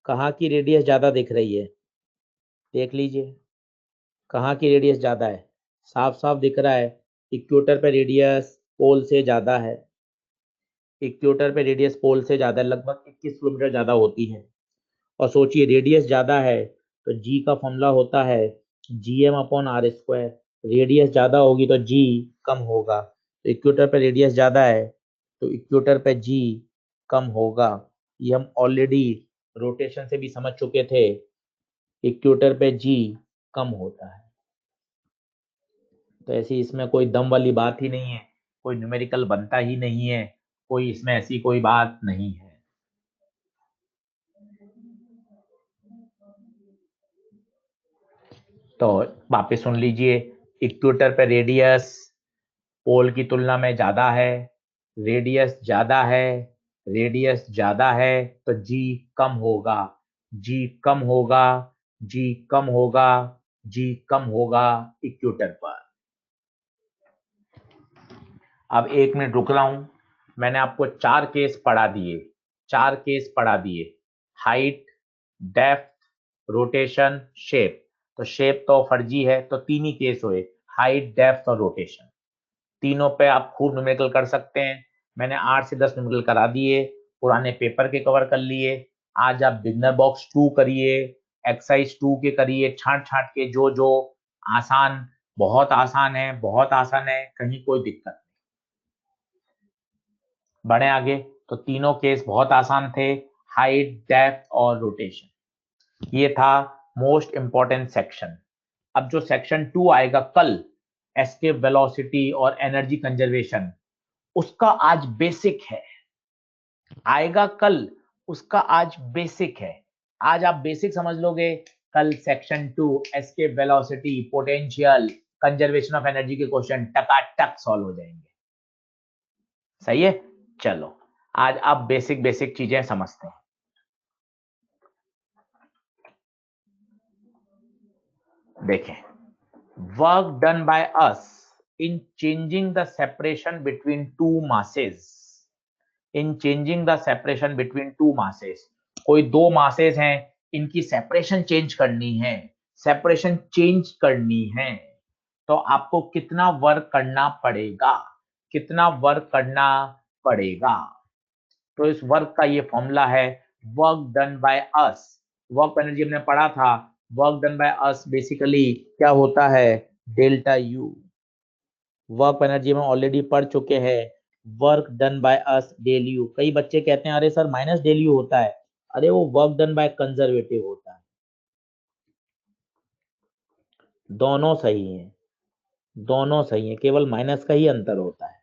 कहाँ की रेडियस ज्यादा दिख रही है, देख लीजिए, कहाँ की रेडियस ज्यादा है, साफ साफ दिख रहा है, इक्वेटर पे रेडियस पोल से ज्यादा है। इक्वेटर पे रेडियस पोल से ज्यादा है, लगभग 21 किलोमीटर ज्यादा होती है। और सोचिए, रेडियस ज्यादा है तो जी का फॉर्मूला होता है GM/R²। रेडियस ज्यादा होगी तो जी कम होगा, तो इक्वेटर पे रेडियस ज्यादा है तो इक्वेटर पे जी कम होगा। ये हम ऑलरेडी रोटेशन से भी समझ चुके थे, इक्वेटर पे जी कम होता है। तो ऐसी इसमें कोई दम वाली बात ही नहीं है, कोई न्यूमेरिकल बनता ही नहीं है, कोई इसमें ऐसी कोई बात नहीं है। तो वापस सुन लीजिए, इक्वेटर पे रेडियस पोल की तुलना में ज्यादा है, रेडियस ज्यादा है, रेडियस ज्यादा है तो जी कम होगा, जी कम होगा, जी कम होगा, जी कम होगा इक्वेटर पर। अब 1 मिनट रुक रहा हूं, मैंने आपको 4 केस पढ़ा दिए, 4 केस पढ़ा दिए, हाइट, डेप्थ, रोटेशन, शेप। तो शेप तो फर्जी है, तो 3 ही केस हुए, हाइट, डेप्थ और रोटेशन। तीनों पे आप खूब न्यूमेरिकल कर सकते हैं। मैंने 8 से 10 न्यूमेरिकल करा दिए, पुराने पेपर के कवर कर लिए। आज आप बिगनर बॉक्स 2 करिए, एक्सरसाइज 2 के करिए, छांट छांट के, जो जो आसान, बहुत आसान है, बहुत आसान है, कहीं कोई दिक्कत नहीं। बढ़े आगे, तो तीनों केस बहुत आसान थे, हाइट, डेप्थ और रोटेशन। ये था मोस्ट इंपॉर्टेंट सेक्शन। अब जो सेक्शन 2 आएगा कल, एस्केप वेलोसिटी और एनर्जी कंजर्वेशन, उसका आज बेसिक है, आएगा कल, उसका आज बेसिक है। आज आप बेसिक समझ लोगे, कल section 2 escape velocity, potential, conservation of energy के क्वेश्चन टकाटक सॉल्व हो जाएंगे। सही है, चलो आज आप बेसिक बेसिक चीजें समझते हैं। देखें, work done by us in changing the separation between two masses, in changing the separation between two masses, कोई दो masses हैं, इनकी separation change करनी है, separation change करनी है, तो आपको कितना वर्क करना पड़ेगा, कितना वर्क करना पड़ेगा। तो इस वर्क का ये फॉर्मूला है, work done by us. Work energy हमने पढ़ा था, work done by us basically क्या होता है, डेल्टा यू। वर्क एनर्जी में ऑलरेडी पढ़ चुके हैं, work done by us del U. कई बच्चे कहते हैं अरे सर माइनस डेल यू होता है, अरे वो वर्क डन बाय कंजर्वेटिव होता है। दोनों सही है, दोनों सही है, केवल माइनस का ही अंतर होता है।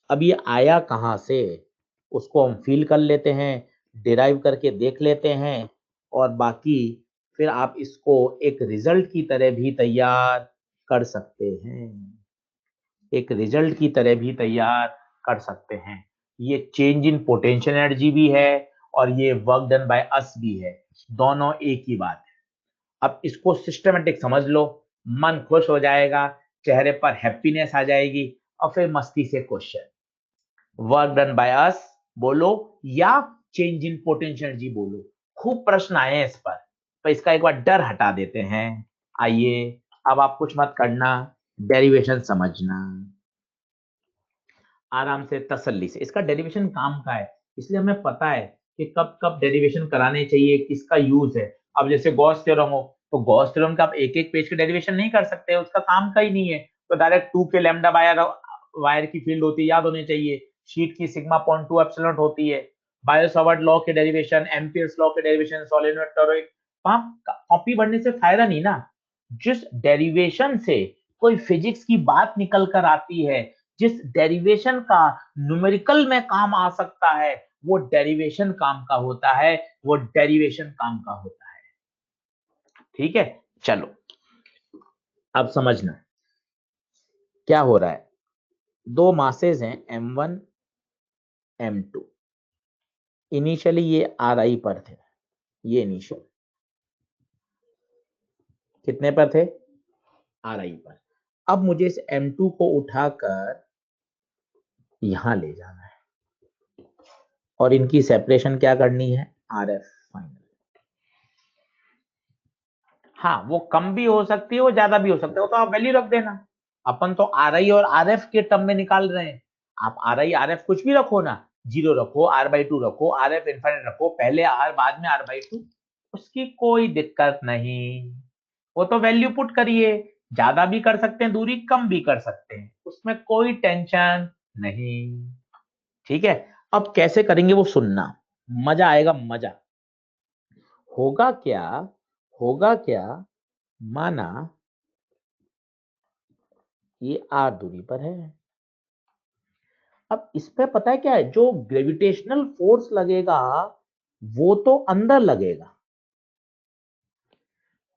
अब ये आया कहां से, उसको हम फील कर लेते हैं, डिराइव करके देख लेते हैं, और बाकी फिर आप इसको एक रिजल्ट की तरह भी तैयार कर सकते हैं, एक रिजल्ट की तरह भी तैयार कर सकते हैं। ये चेंज इन पोटेंशियल एनर्जी भी है और ये वर्क डन बाय अस भी है, दोनों एक ही बात है। अब इसको सिस्टमेटिक समझ लो, मन खुश हो जाएगा, चेहरे पर हैप्पीनेस आ जाएगी, और फिर मस्ती से क्वेश्चन, वर्क डन बाय अस बोलो या चेंज इन पोटेंशियल एनर्जी बोलो। खूब प्रश्न आए हैं इस पर इसका एक बार डर हटा देते हैं। आइए, अब आप कुछ मत करना, डेरिवेशन समझना, आराम से तसल्ली से। इसका डेरिवेशन काम का है, इसलिए हमें पता है कि कब कब डेरिवेशन कराने चाहिए, किसका यूज है। अब जैसे गॉस थ्योरम हो, तो गॉस थ्योरम का आप एक एक पेज के डेरिवेशन नहीं कर सकते, उसका काम का ही नहीं है। तो डायरेक्ट 2 के लैम्डा वायर, वायर की फील्ड होती है, याद होनी चाहिए। शीट की सिग्मा पॉइंट 2 एप्सिलॉन होती है। बायो-सावर्ट लॉ के डेरिवेशन, एम्पियर्स लॉ के डेरिवेशन, सोलेनोइड टॉरॉइड। कॉपी बढ़ने से फायदा नहीं ना। जिस डेरिवेशन से कोई फिजिक्स की बात निकल कर आती है, जिस डेरिवेशन का न्यूमेरिकल में काम आ सकता है, वो डेरिवेशन काम का होता है, वो डेरिवेशन काम का होता है। ठीक है, चलो अब समझना क्या हो रहा है। दो मासेस हैं m1 m2, इनिशियली ये RI पर थे, ये इनिशियल कितने पर थे, RI पर। अब मुझे इस m2 को उठाकर यहां ले जाना है और इनकी सेपरेशन क्या करनी है, RF फाइनल। हाँ, वो कम भी हो सकती है, वो ज्यादा भी हो सकता है, वो तो आप वैल्यू रख देना। अपन तो RI और RF के टर्म में निकाल रहे हैं। आप RI RF कुछ भी रखो ना, 0 रखो, R/2 रखो, RF इनफाइनाइट रखो, पहले R बाद में R/2, उसकी कोई दिक्कत नहीं। वो तो वैल्यू पुट करिए, ज्यादा भी कर सकते हैं दूरी, कम भी कर सकते हैं, उसमें कोई टेंशन नहीं। ठीक है, अब कैसे करेंगे वो सुनना, मजा आएगा, मजा। होगा क्या, होगा क्या, माना ये r दूरी पर है। अब इस पे पता है क्या है, जो ग्रेविटेशनल फोर्स लगेगा वो तो अंदर लगेगा,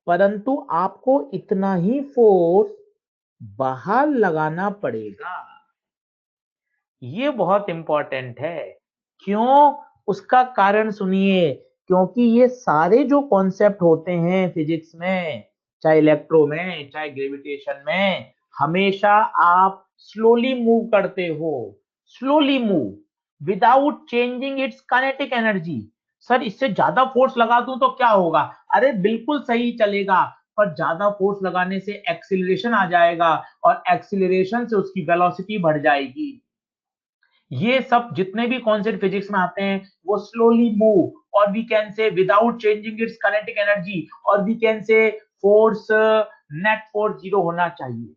परंतु आपको इतना ही फोर्स बाहर लगाना पड़ेगा। ये बहुत इंपॉर्टेंट है। क्यों? उसका कारण सुनिए। क्योंकि ये सारे जो कॉन्सेप्ट होते हैं फिजिक्स में, चाहे इलेक्ट्रो में, चाहे ग्रेविटेशन में, हमेशा आप स्लोली मूव करते हो, slowly move without changing its kinetic energy. Sir इससे ज्यादा फोर्स लगा दूं तो क्या होगा? अरे बिल्कुल सही चलेगा, पर ज्यादा फोर्स लगाने से एक्सीलरेशन आ जाएगा, और एक्सीलरेशन से उसकी वेलोसिटी बढ़ जाएगी। ये सब जितने भी कॉन्सेप्ट फिजिक्स में आते हैं वो स्लोली मूव, और we can say without changing its kinetic energy, और we can say force, net force zero होना चाहिए,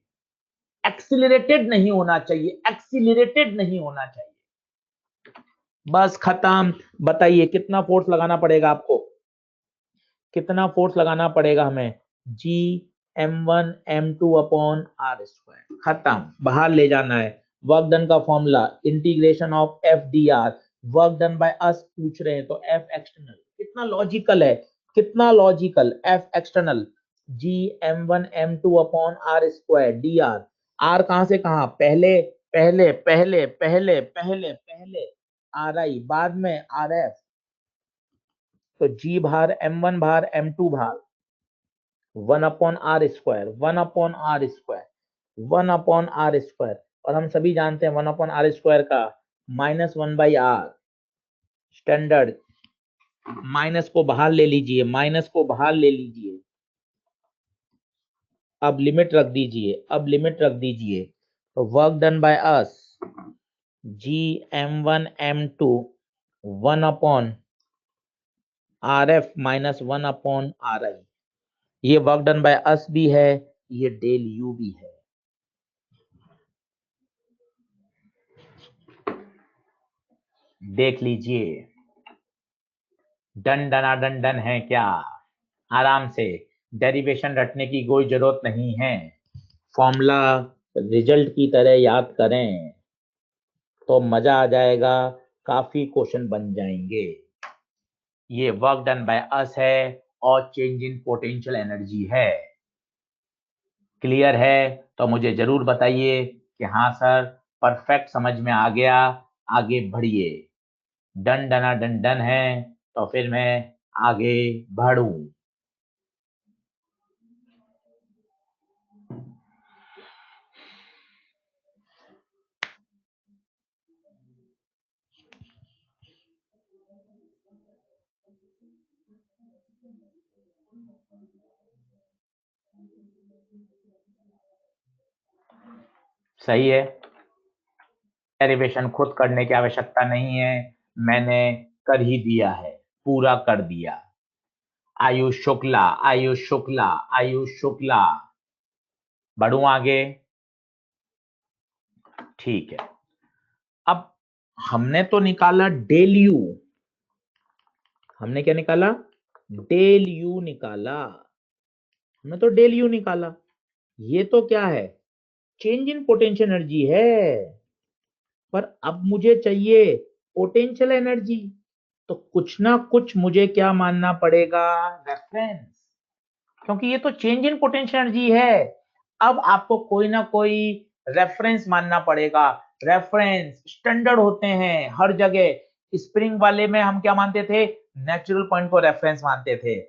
एक्सीलरेटेड नहीं होना चाहिए, एक्सीलरेटेड नहीं होना चाहिए। बस खत्म। बताइए कितना फोर्स लगाना पड़ेगा आपको, कितना फोर्स लगाना पड़ेगा हमें? G m1 m2 upon R square. खत्म, बाहर ले जाना है। वर्क डन का formula integration of F D R, work done by us पूछ रहे हैं तो एफ एक्सटर्नल। कितना लॉजिकल है, कितना logical. F external G m1 m2 upon R square D R. R कहां से कहां? पहले पहले पहले पहले पहले पहले आर आई, बाद में आर एफ। तो जी भार m1 भार m2 भार 1/r², 1/r², 1/r²। और हम सभी जानते हैं 1/r² का -1/r स्टैंडर्ड। माइनस को बाहर ले लीजिए, माइनस को बाहर ले लीजिए। अब लिमिट रख दीजिए, अब लिमिट रख दीजिए। तो work done by us G m1 m2 1/rf minus 1/ri। ये वर्क डन बाय अस भी है, ये डेल यू भी है। देख लीजिए, डन डना डन डन है क्या? आराम से, डेरिवेशन रटने की कोई जरूरत नहीं है। फॉर्मूला रिजल्ट की तरह याद करें तो मजा आ जाएगा, काफी क्वेश्चन बन जाएंगे। ये वर्क डन बाय अस है और चेंज इन पोटेंशियल एनर्जी है। क्लियर है तो मुझे जरूर बताइए कि हाँ सर परफेक्ट समझ में आ गया, आगे बढ़िए। डन डना डन डन है तो फिर मैं आगे बढ़ूं। सही है, डेरिवेशन खुद करने की आवश्यकता नहीं है, मैंने कर ही दिया है, पूरा कर दिया। आयुष शुक्ला, आयुष शुक्ला, आयुष शुक्ला। बढ़ूं आगे? ठीक है। अब हमने तो निकाला डेल यू, हमने क्या निकाला? डेल यू निकाला, हमने तो डेल यू निकाला। ये तो क्या है? चेंज इन पोटेंशियल एनर्जी है। पर अब मुझे चाहिए पोटेंशियल एनर्जी, तो कुछ ना कुछ मुझे क्या मानना पड़ेगा? रेफरेंस। क्योंकि ये तो चेंज इन पोटेंशियल एनर्जी है। अब आपको कोई ना कोई रेफरेंस मानना पड़ेगा। रेफरेंस स्टैंडर्ड होते हैं हर जगह। स्प्रिंग वाले में हम क्या मानते थे? नेचुरल पॉइंट को रेफरेंस मानते थे।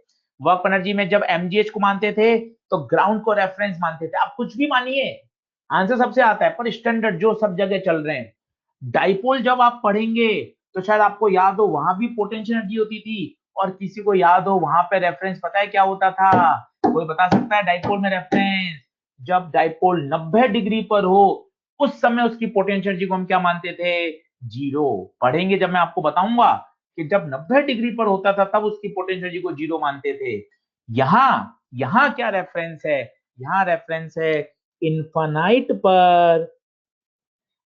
वर्क एनर्जी में जब एमजीएच को मानते थे तो ग्राउंड को रेफरेंस मानते थे। आप कुछ भी मानिए, आंसर सबसे आता है, पर स्टैंडर्ड जो सब जगह चल रहे हैं। डाइपोल जब आप पढ़ेंगे तो शायद आपको याद हो वहां भी पोटेंशियल एनर्जी होती थी, और किसी को याद हो वहां पे रेफरेंस पता है क्या होता था? कोई बता सकता है डाइपोल में रेफरेंस? जब डाइपोल 90 डिग्री पर हो उस समय उसकी पोटेंशियल एनर्जी को हम क्या मानते थे? जीरो। पढ़ेंगे जब मैं आपको बताऊंगा कि जब 90 डिग्री पर होता था तब उसकी पोटेंशियल एनर्जी को जीरो मानते थे। यहां यहां क्या रेफरेंस है? यहां रेफरेंस है इनफाइनाइट पर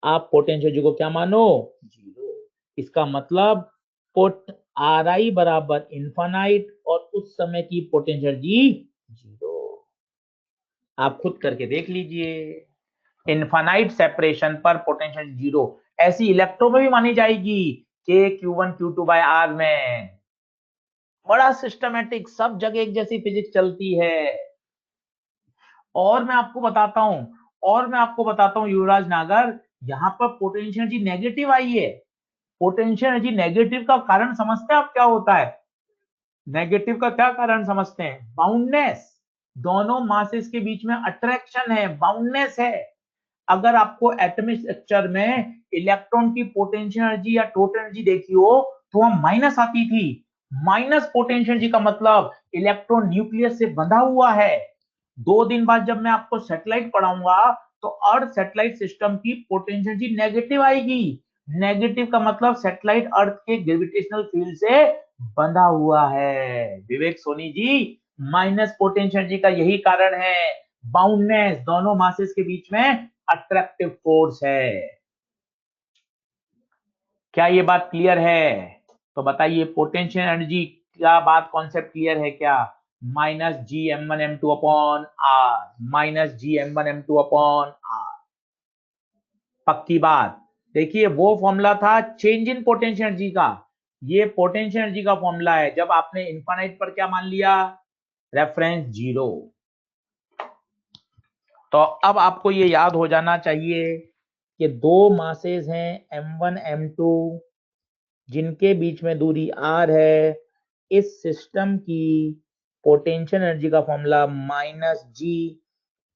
आप पोटेंशियल एनर्जी को क्या मानो? जीरो। इसका मतलब पोट आर आई बराबर इनफाइनाइट और उस समय की पोटेंशियल एनर्जी जीरो। आप खुद करके देख लीजिए। इनफाइनाइट सेपरेशन पर पोटेंशियल जीरो, ऐसी इलेक्ट्रो में भी मानी जाएगी के Q1 Q2 बाय आर में। बड़ा सिस्टमेटिक, सब जगह एक जैसी फिजिक्स चलती है। और मैं आपको बताता हूं युवराज नागर, यहाँ पर पोटेंशियल एनर्जी नेगेटिव आई है। पोटेंशियल एनर्जी नेगेटिव का कारण समझते हैं आप क्या होता है? नेगेटिव का क्या कारण समझते हैं? बाउंडनेस। दोनों मासेस के बीच में अट्रैक्शन है, बाउंडनेस है। अगर आपको एटॉमिक स्ट्रक्चर में इलेक्ट्रॉन की पोटेंशियल एनर्जी या टोटल एनर्जी देखी हो तो वहां माइनस आती थी। माइनस पोटेंशियल एनर्जी का मतलब इलेक्ट्रॉन न्यूक्लियस से बंधा हुआ है। 2 दिन बाद जब मैं आपको सैटेलाइट पढ़ाऊंगा तो अर्थ सैटेलाइट सिस्टम की पोटेंशियल एनर्जी नेगेटिव आएगी। नेगेटिव का मतलब सैटेलाइट अर्थ के ग्रेविटेशनल फील्ड से बंधा हुआ है। विवेक Soni ji, minus potential energy का यही कारण है, बाउंडनेस, दोनों मासेस के बीच में अट्रैक्टिव फोर्स है। क्या ये बात क्लियर है? तो बताइए पोटेंशियल एनर्जी क्या बात, कॉन्सेप्ट क्लियर है क्या? Minus G M one M two upon R, minus G M one M two upon R, पक्की बात। देखिए वो फॉर्मूला था चेंज इन पोटेंशियल एनर्जी का, ये पोटेंशियल एनर्जी का फॉर्मूला है जब आपने इनफाइनाइट पर क्या मान लिया, रेफरेंस जीरो। तो अब आपको ये याद हो जाना चाहिए कि दो मासेस हैं m1 m2 जिनके बीच में दूरी r है। इस सिस्टम की पोटेंशियल एनर्जी का फॉर्मूला माइनस जी,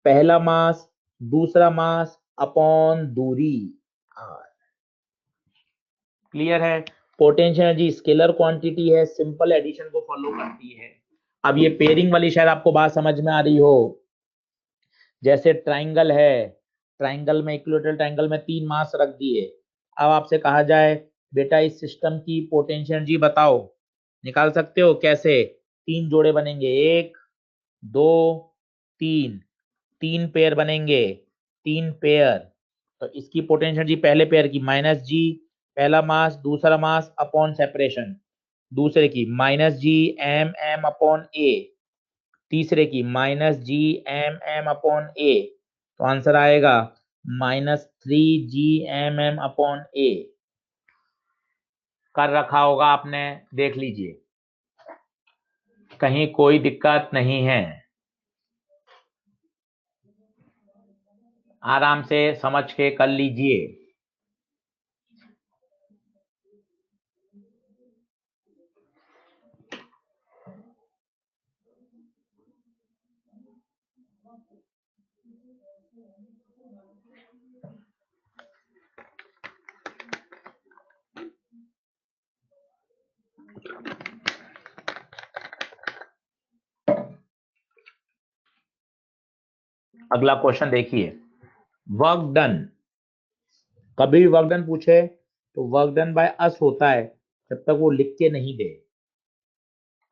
पहला मास, दूसरा मास अपॉन दूरी r। क्लियर है? पोटेंशियल एनर्जी स्केलर क्वांटिटी है, सिंपल एडिशन को फॉलो करती है। अब ये पेयरिंग वाली शायद आपको बात समझ में आ रही हो। जैसे ट्राइंगल है, ट्राइंगल में, इक्विलैटरल ट्राइंगल में 3 मास रख दिए। अब आपसे कहा जाए बेटा इस सिस्टम की पोटेंशियल एनर्जी बताओ, निकाल सकते हो कैसे? 3 जोड़े बनेंगे, 1 2 3, 3 पेयर बनेंगे, 3 पेयर। तो इसकी पोटेंशियल एनर्जी पहले पेयर की माइनस जी, पहला मास, दूसरा मास अपॉन सेपरेशन, दूसरे की minus G M M upon A, तीसरे की minus G M M upon A. तो आंसर आएगा -3 GMM/A। कर रखा होगा आपने, देख लीजिए, कहीं कोई दिक्कत नहीं है, आराम से समझ के कर लीजिए। अगला क्वेश्चन देखिए, वर्क डन। कभी भी वर्क डन पूछे तो वर्क डन बाय अस होता है जब तक वो लिख के नहीं दे।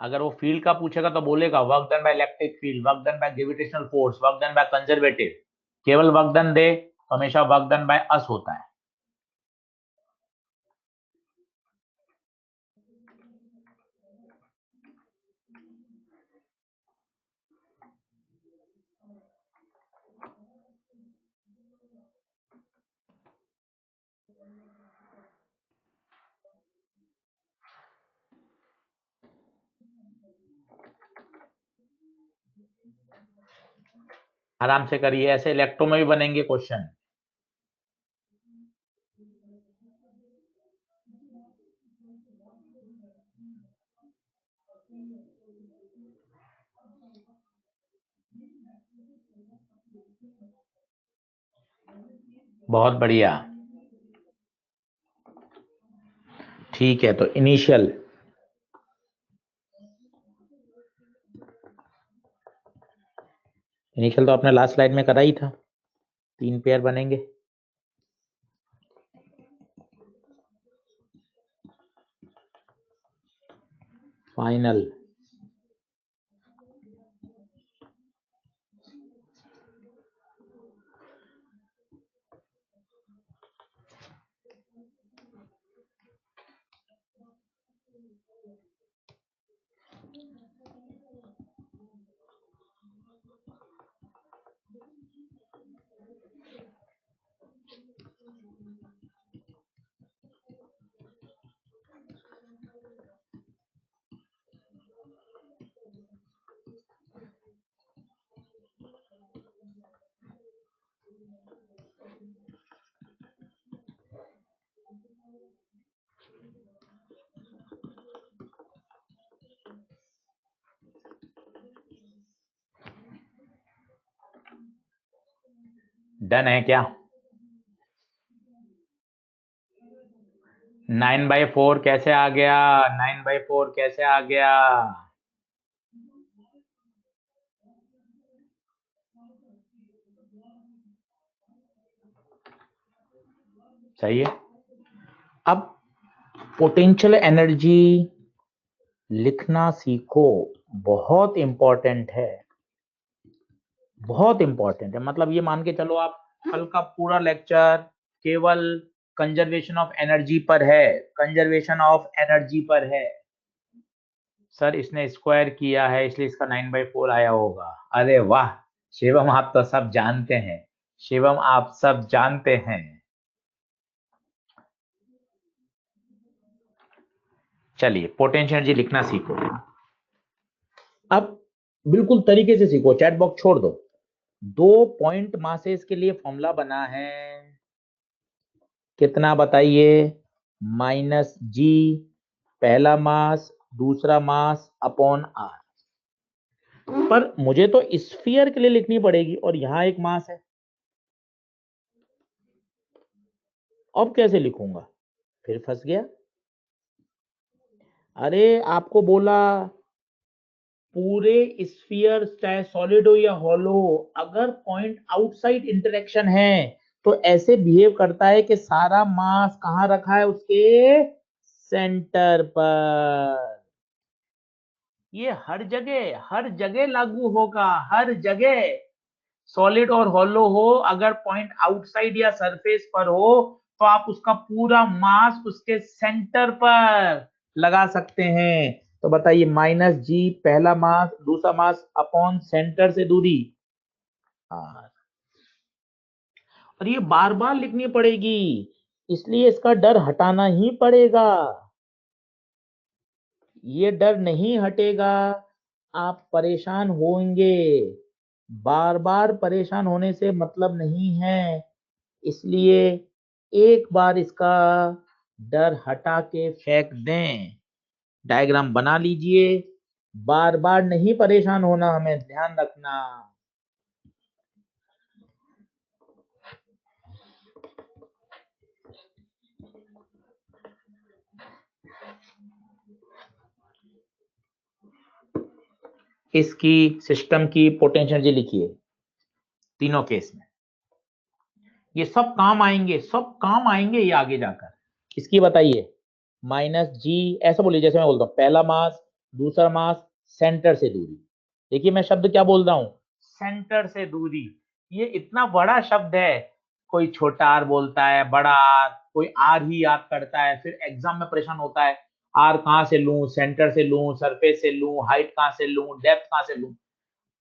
अगर वो फील्ड का पूछेगा तो बोलेगा work done by electric field, work done by gravitational force, work done by conservative. केवल वर्क डन दे तो हमेशा वर्क डन बाय अस होता है। आराम से करिए, ऐसे इलेक्ट्रो में भी बनेंगे क्वेश्चन। बहुत बढ़िया, ठीक है। तो इनिशियल इनिशियल तो आपने लास्ट स्लाइड में करा ही था, 3 पेयर बनेंगे। फाइनल डन है क्या? 9/4 कैसे आ गया? 9/4 कैसे आ गया? सही है। अब पोटेंशियल एनर्जी लिखना सीखो, बहुत इंपॉर्टेंट है, बहुत इंपॉर्टेंट है। मतलब ये मान के चलो आप कल का पूरा लेक्चर केवल कंजर्वेशन ऑफ एनर्जी पर है, कंजर्वेशन ऑफ एनर्जी पर है। सर इसने स्क्वायर किया है इसलिए इसका 9/4 आया होगा। अरे वाह शिवम, आप तो सब जानते हैं, शिवम आप सब जानते हैं। चलिए पोटेंशियल एनर्जी लिखना सीखो। अब बिल्कुल तरीके से सीखो, चैट बॉक्स छोड़ दो। 2 पॉइंट मासेस के लिए फॉर्मूला बना है, कितना बताइए? -g पहला मास दूसरा मास अपॉन आर। पर मुझे तो स्फीयर के लिए लिखनी पड़ेगी और यहां एक मास है, अब कैसे लिखूंगा? फिर फंस गया। अरे आपको बोला पूरे स्फीयर चाहे सॉलिड हो या हॉलो हो, अगर पॉइंट आउटसाइड इंटरेक्शन है तो ऐसे बिहेव करता है कि सारा मास कहां रखा है? उसके सेंटर पर। ये हर जगह लागू होगा, हर जगह। सॉलिड और हॉलो हो, अगर पॉइंट आउटसाइड या सरफेस पर हो तो आप उसका पूरा मास उसके सेंटर पर लगा सकते हैं। तो बताइए -g पहला मास दूसरा मास अपॉन सेंटर से दूरी आर। और ये बार बार लिखनी पड़ेगी, इसलिए इसका डर हटाना ही पड़ेगा। ये डर नहीं हटेगा, आप परेशान होंगे। बार बार परेशान होने से मतलब नहीं है, इसलिए एक बार इसका डर हटा के फेंक दें। डायग्राम बना लीजिए, बार बार नहीं परेशान होना, हमें ध्यान रखना। इसकी सिस्टम की पोटेंशियल एनर्जी लिखिए तीनों केस में। ये सब काम आएंगे, सब काम आएंगे ये आगे जाकर। इसकी बताइए -g, ऐसा बोलिए जैसे मैं बोलता हूं पहला मास दूसरा मास सेंटर से दूरी। देखिए मैं शब्द क्या बोल रहा हूं, सेंटर से दूरी। ये इतना बड़ा शब्द है, कोई छोटा आर बोलता है, बड़ा आर, कोई आर ही याद करता है, फिर एग्जाम में परेशान होता है आर कहां से लूं, सेंटर से लूं, सरफेस से लूं, हाइट कहां से लूं, डेप्थ कहां से लूं।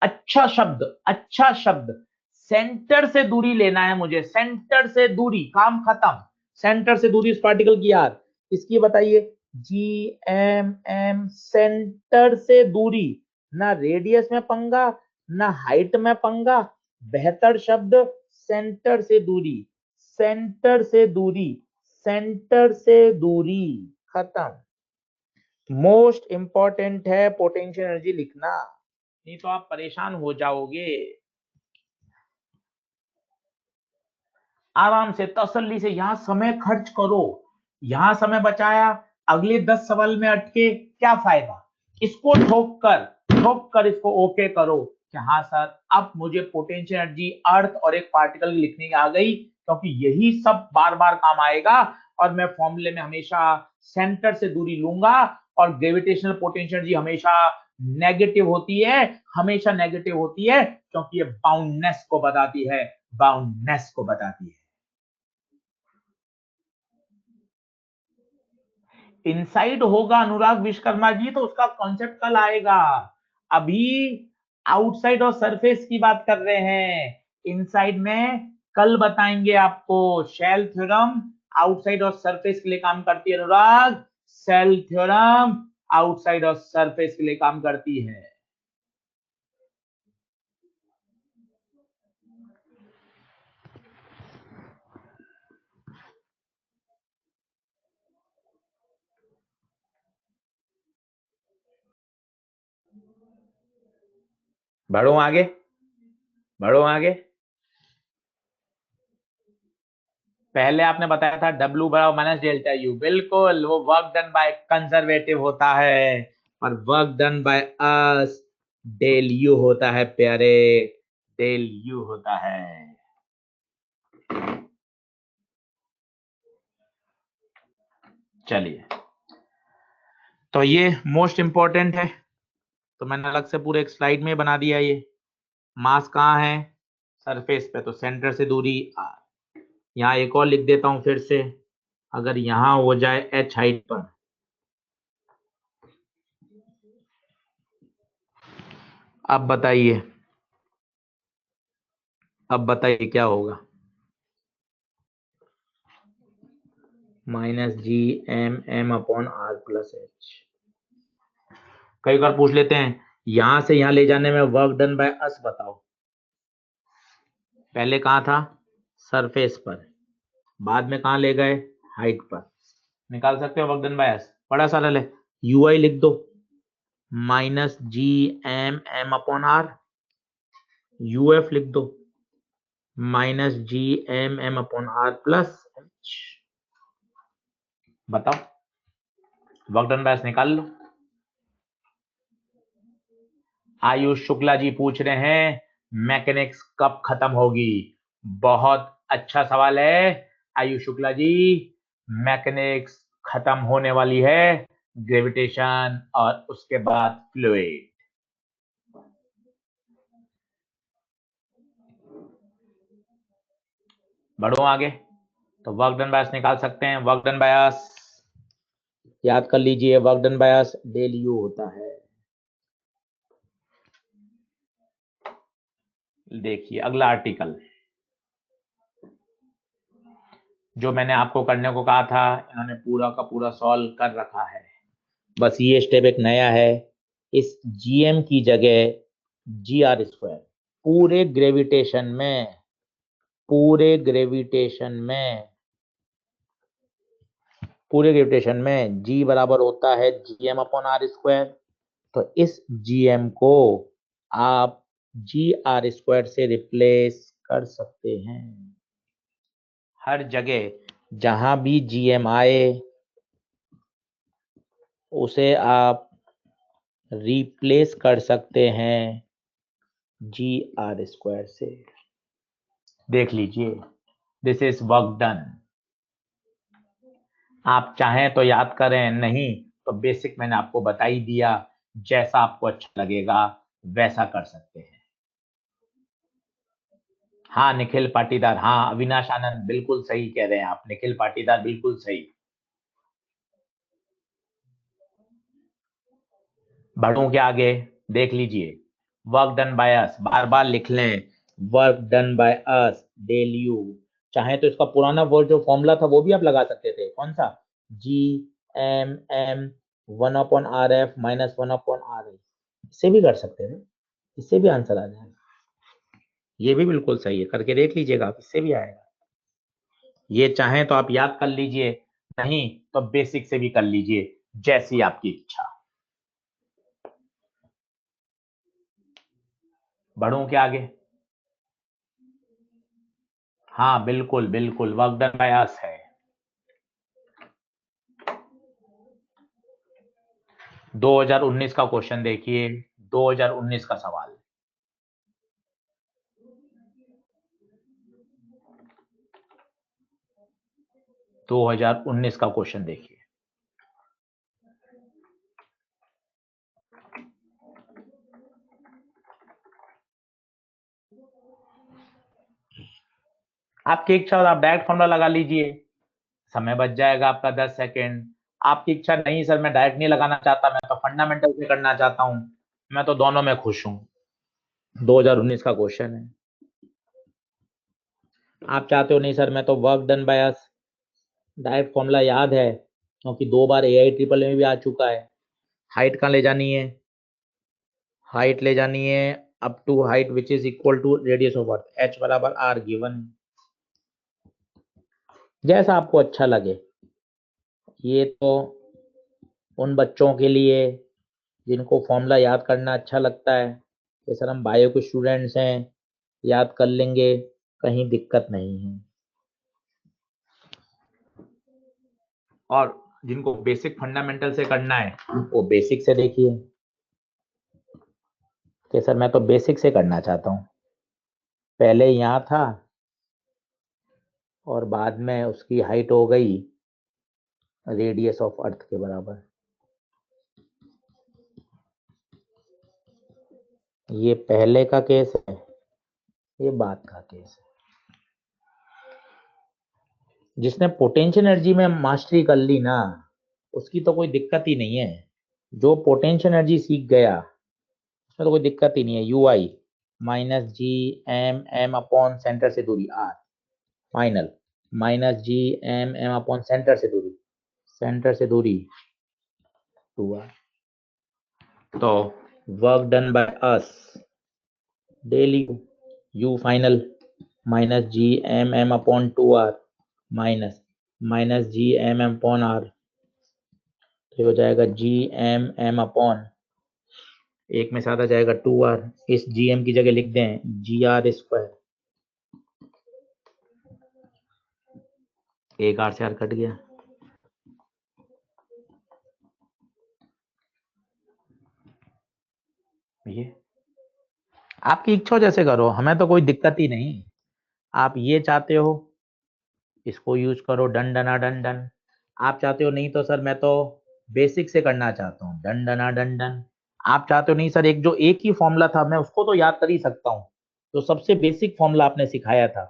अच्छा शब्द, अच्छा शब्द। सेंटर से दूरी लेना है मुझे, सेंटर से दूरी, काम खत्म। सेंटर से दूरी उस पार्टिकल की यार, इसकी बताइए GMM, सेंटर से दूरी। ना रेडियस में पंगा, ना हाइट में पंगा, बेहतर शब्द सेंटर से दूरी, सेंटर से दूरी, सेंटर से दूरी, खत्म। मोस्ट इंपॉर्टेंट है पोटेंशियल एनर्जी लिखना, नहीं तो आप परेशान हो जाओगे। आराम से तसल्ली से यहां समय खर्च करो, यहां समय बचाया, अगले 10 सवाल में अटके क्या फायदा? इसको ठोक कर इसको ओके करो कि हाँ सर अब मुझे पोटेंशियल एनर्जी अर्थ और एक पार्टिकल लिखने की आ गई, क्योंकि यही सब बार बार काम आएगा। और मैं फॉर्मूले में हमेशा सेंटर से दूरी लूंगा, और ग्रेविटेशनल पोटेंशियल एनर्जी हमेशा नेगेटिव होती है, हमेशा नेगेटिव होती है, क्योंकि ये बाउंडनेस को बताती है, बाउंडनेस को बताती है। इनसाइड होगा अनुराग विश्वकर्मा जी, तो उसका कॉन्सेप्ट कल आएगा। अभी आउटसाइड और सरफेस की बात कर रहे हैं, इनसाइड में कल बताएंगे आपको। शेल थ्योरम आउटसाइड और सरफेस के लिए काम करती है अनुराग, शेल थ्योरम आउटसाइड और सरफेस के लिए काम करती है। बढ़ो आगे, बढ़ो आगे। पहले आपने बताया था W बराबर माइनस डेल्टा U, बिल्कुल वो वर्क डन बाय कंजर्वेटिव होता है, और work done by us del U होता है प्यारे, डेल U होता है। चलिए, तो ये मोस्ट इंपॉर्टेंट है, तो मैंने अलग से पूरे एक स्लाइड में बना दिया। ये मास कहाँ है, सरफेस पे, तो सेंटर से दूरी r। यहाँ एक और लिख देता हूं फिर से, अगर यहां हो जाए h हाइट पर, अब बताइए, अब बताइए क्या होगा, minus G M M upon R plus H. कई बार पूछ लेते हैं यहां से यहां ले जाने में वर्क डन बाय अस बताओ। पहले कहाँ था, सरफेस पर, बाद में कहाँ ले गए, हाइट पर। निकाल सकते हो वर्क डन बाय अस, बड़ा सरल है। यू आई लिख दो, minus G M M upon R, U F लिख दो, minus G M M upon R plus H. बताओ वर्क डन बाय अस निकाल लो। आयुष शुक्ला जी पूछ रहे हैं मैकेनिक्स कब खत्म होगी। बहुत अच्छा सवाल है आयुष शुक्ला जी, मैकेनिक्स खत्म होने वाली है, ग्रेविटेशन और उसके बाद फ्लूइड। बढ़ो आगे, तो वर्क डन बायस निकाल सकते हैं। वर्क डन बायस याद कर लीजिए, work done by us del U होता है। देखिए अगला आर्टिकल जो मैंने आपको करने को कहा था, इन्होंने पूरा का पूरा सॉल्व कर रखा है, बस ये स्टेप एक नया है। इस जीएम की जगह जी आर स्क्वायर, पूरे ग्रेविटेशन में, पूरे ग्रेविटेशन में, पूरे ग्रेविटेशन में जी बराबर होता है जीएम अपॉन आर स्क्वायर। तो इस जीएम को आप जी आर स्क्वायर से रिप्लेस कर सकते हैं। हर जगह जहां भी जीएम आए उसे आप रिप्लेस कर सकते हैं जी आर स्क्वायर से। देख लीजिए, दिस इज वर्क डन। आप चाहें तो याद करें, नहीं तो बेसिक मैंने आपको बता ही दिया, जैसा आपको अच्छा लगेगा वैसा कर सकते हैं। हाँ निखिल पाटीदार, हाँ अविनाश आनंद, बिल्कुल सही कह रहे हैं आप, निखिल पाटीदार बिल्कुल सही। बढ़ूं क्या आगे, देख लीजिए, वर्क डन बाय अस, बार बार लिख लें, work done by us del U. चाहे तो इसका पुराना वो जो फॉर्मूला था वो भी आप लगा सकते थे, कौन सा, G M M one upon R F minus one upon R F, इससे भी कर सकते थे, इससे भी आंसर आ जाएगा। ये भी बिल्कुल सही है, करके देख लीजिएगा आप, इससे भी आएगा। ये चाहें तो आप याद कर लीजिए, नहीं तो बेसिक से भी कर लीजिए, जैसी आपकी इच्छा। बढ़ूं क्या आगे, हाँ बिल्कुल बिल्कुल, वर्क डन बाय अस है। 2019 का क्वेश्चन देखिए, 2019 का सवाल, दो हजार उन्नीस का क्वेश्चन देखिए। आपकी इच्छा हो आप डायरेक्ट फॉर्मूला लगा लीजिए, समय बच जाएगा आपका 10 सेकेंड। आपकी इच्छा नहीं सर मैं डायरेक्ट नहीं लगाना चाहता, मैं तो फंडामेंटल से करना चाहता हूं, मैं तो दोनों में खुश हूं। 2019 का क्वेश्चन है, आप चाहते हो नहीं सर मैं तो work done by us, direct formula याद है क्योंकि 2 बार एआई ट्रिपल में भी आ चुका है। हाइट कहाँ ले जानी है, हाइट ले जानी है up to height which is equal to radius of earth, H बराबर आर गिवन, जैसा आपको अच्छा लगे। ये तो उन बच्चों के लिए जिनको फॉर्मूला याद करना अच्छा लगता है, ये सर हम बायो के स्टूडेंट्स हैं, याद कर लेंगे, कहीं दिक्कत नहीं है। और जिनको बेसिक फंडामेंटल से करना है वो बेसिक से देखिए कि सर मैं तो बेसिक से करना चाहता हूँ, पहले यहाँ था और बाद में उसकी हाइट हो गई रेडियस ऑफ अर्थ के बराबर। ये पहले का केस है, ये बाद का केस है। जिसने पोटेंशियल एनर्जी में मास्टरी कर ली ना, उसकी तो कोई दिक्कत ही नहीं है। जो पोटेंशियल एनर्जी सीख गया उसमें तो कोई दिक्कत ही नहीं है। U I minus G M M upon centre से दूरी R final minus G M M upon centre से दूरी 2r। तो work done by us del U final minus G M M upon 2r minus G M M upon R, तो हो जाएगा जी M M upon एक में साथ आ जाएगा 2r, इस जी एम की जगह लिख दें जी आर स्क्वायर, एक आर से आर कट गया। ये आपकी इच्छा जैसे करो, हमें तो कोई दिक्कत ही नहीं। आप ये चाहते हो इसको यूज करो, डन डना डन डन। आप चाहते हो नहीं तो सर मैं तो बेसिक से करना चाहता हूँ, डन डना डन डन। आप चाहते हो नहीं सर एक जो एक ही फॉर्मूला था मैं उसको तो याद कर ही सकता हूँ, तो सबसे बेसिक फॉर्मूला आपने सिखाया था,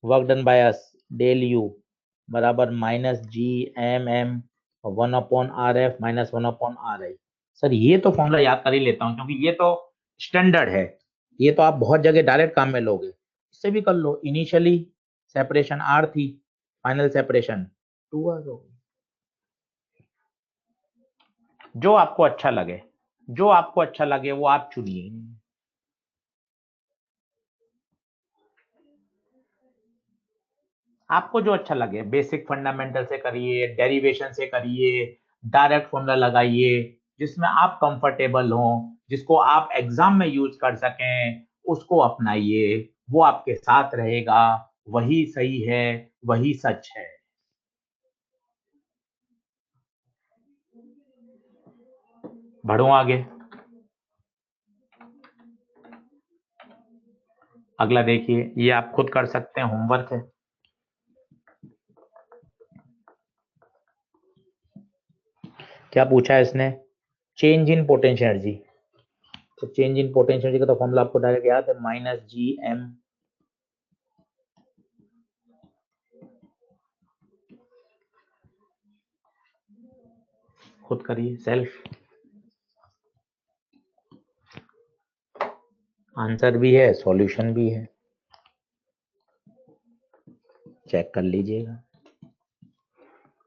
work done by us del U बराबर minus G M M 1/RF minus 1/RI। Sir ये तो फॉर्मूला याद कर ही लेता हूँ क्योंकि ये तो स्टैंडर्ड है, ये तो आप बहुत जगह डायरेक्ट काम में लोगे। इससे भी कर लो, इनिशियली सेपरेशन आर थी, फाइनल सेपरेशन 2r हो गई। जो आपको अच्छा लगे, जो आपको अच्छा लगे वो आप चुनिए। आपको जो अच्छा लगे, बेसिक फंडामेंटल से करिए, डेरिवेशन से करिए, डायरेक्ट फॉर्मूला लगाइए, जिसमें आप कंफर्टेबल हो, जिसको आप एग्जाम में यूज कर सकें, उसको अपनाइए। वो आपके साथ रहेगा, वही सही है, वही सच है। बढ़ो आगे। अगला देखिए, ये आप खुद कर सकते हैं, होमवर्क है। क्या पूछा है इसने? Change in potential energy. तो चेंज इन पोटेंशियल एनर्जी का तो फॉर्मूला आपको डायरेक्ट याद है, माइनस जी एम, खुद करिए सेल्फ। आंसर भी है, सॉल्यूशन भी है, चेक कर लीजिएगा।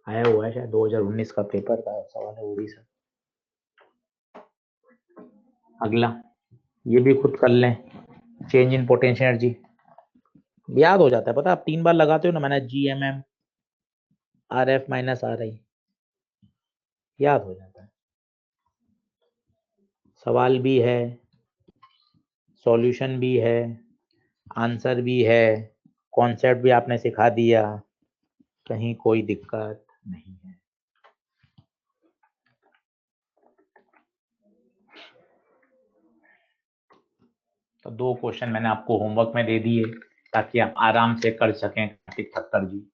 आया हुआ है शायद 2019 का पेपर का सवाल है उड़ीसा। अगला ये भी खुद कर लें, चेंज इन पोटेंशियल एनर्जी याद हो जाता है, पता आप 3 बार लगाते हो ना, मैंने G M M R F minus R I, याद हो जाता है। सवाल भी है, सॉल्यूशन भी है, आंसर भी है, कॉन्सेप्ट भी आपने सिखा दिया, कहीं कोई दिक्कत नहीं है। तो 2 क्वेश्चन मैंने आपको होमवर्क में दे दिए ताकि आप आराम से कर सकें कार्तिक ठक्कर जी।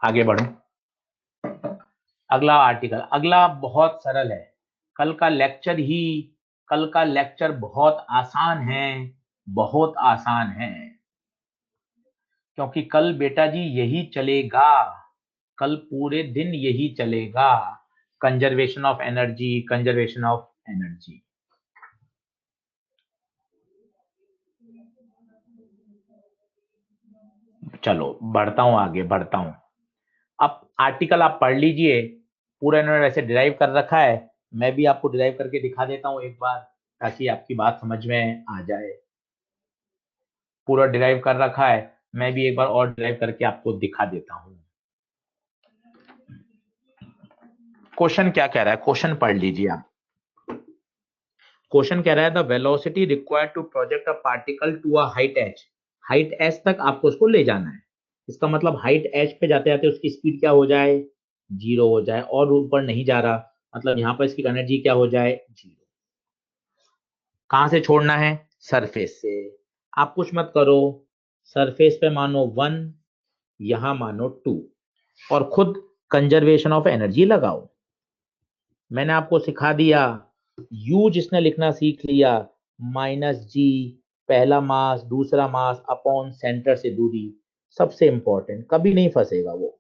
आगे बढ़ो। अगला आर्टिकल, अगला बहुत सरल है। कल का लेक्चर ही, कल का लेक्चर बहुत आसान है, बहुत आसान है, क्योंकि कल बेटा जी यही चलेगा, कल पूरे दिन यही चलेगा, conservation of energy, conservation of energy. चलो बढ़ता हूं, आगे बढ़ता हूं। अब आर्टिकल आप पढ़ लीजिए, पूरा इन्होंने वैसे डिराइव कर रखा है, मैं भी आपको डिराइव करके दिखा देता हूं एक बार ताकि आपकी बात समझ में आ जाए। पूरा डिराइव कर रखा है, मैं भी एक बार और डिराइव करके आपको दिखा देता हूं। क्वेश्चन क्या कह रहा है, क्वेश्चन पढ़ लीजिए आप। क्वेश्चन कह रहा है the velocity required to project a particle to a height h height H तक आपको उसको ले जाना है। इसका मतलब हाइट एच पे जाते जाते उसकी स्पीड क्या हो जाए, 0 हो जाए, और ऊपर नहीं जा रहा, मतलब यहाँ पर इसकी एनर्जी क्या हो जाए, 0। कहां से छोड़ना है, सरफेस से। आप कुछ मत करो, सरफेस पे मानो 1, यहां मानो 2, और खुद कंजर्वेशन ऑफ एनर्जी लगाओ। मैंने आपको सिखा दिया, यू जिसने लिखना सीख लिया, -g, पहला मास दूसरा मास अपॉन सेंटर से दूरी, सबसे इंपॉर्टेंट, कभी नहीं फंसेगा वो,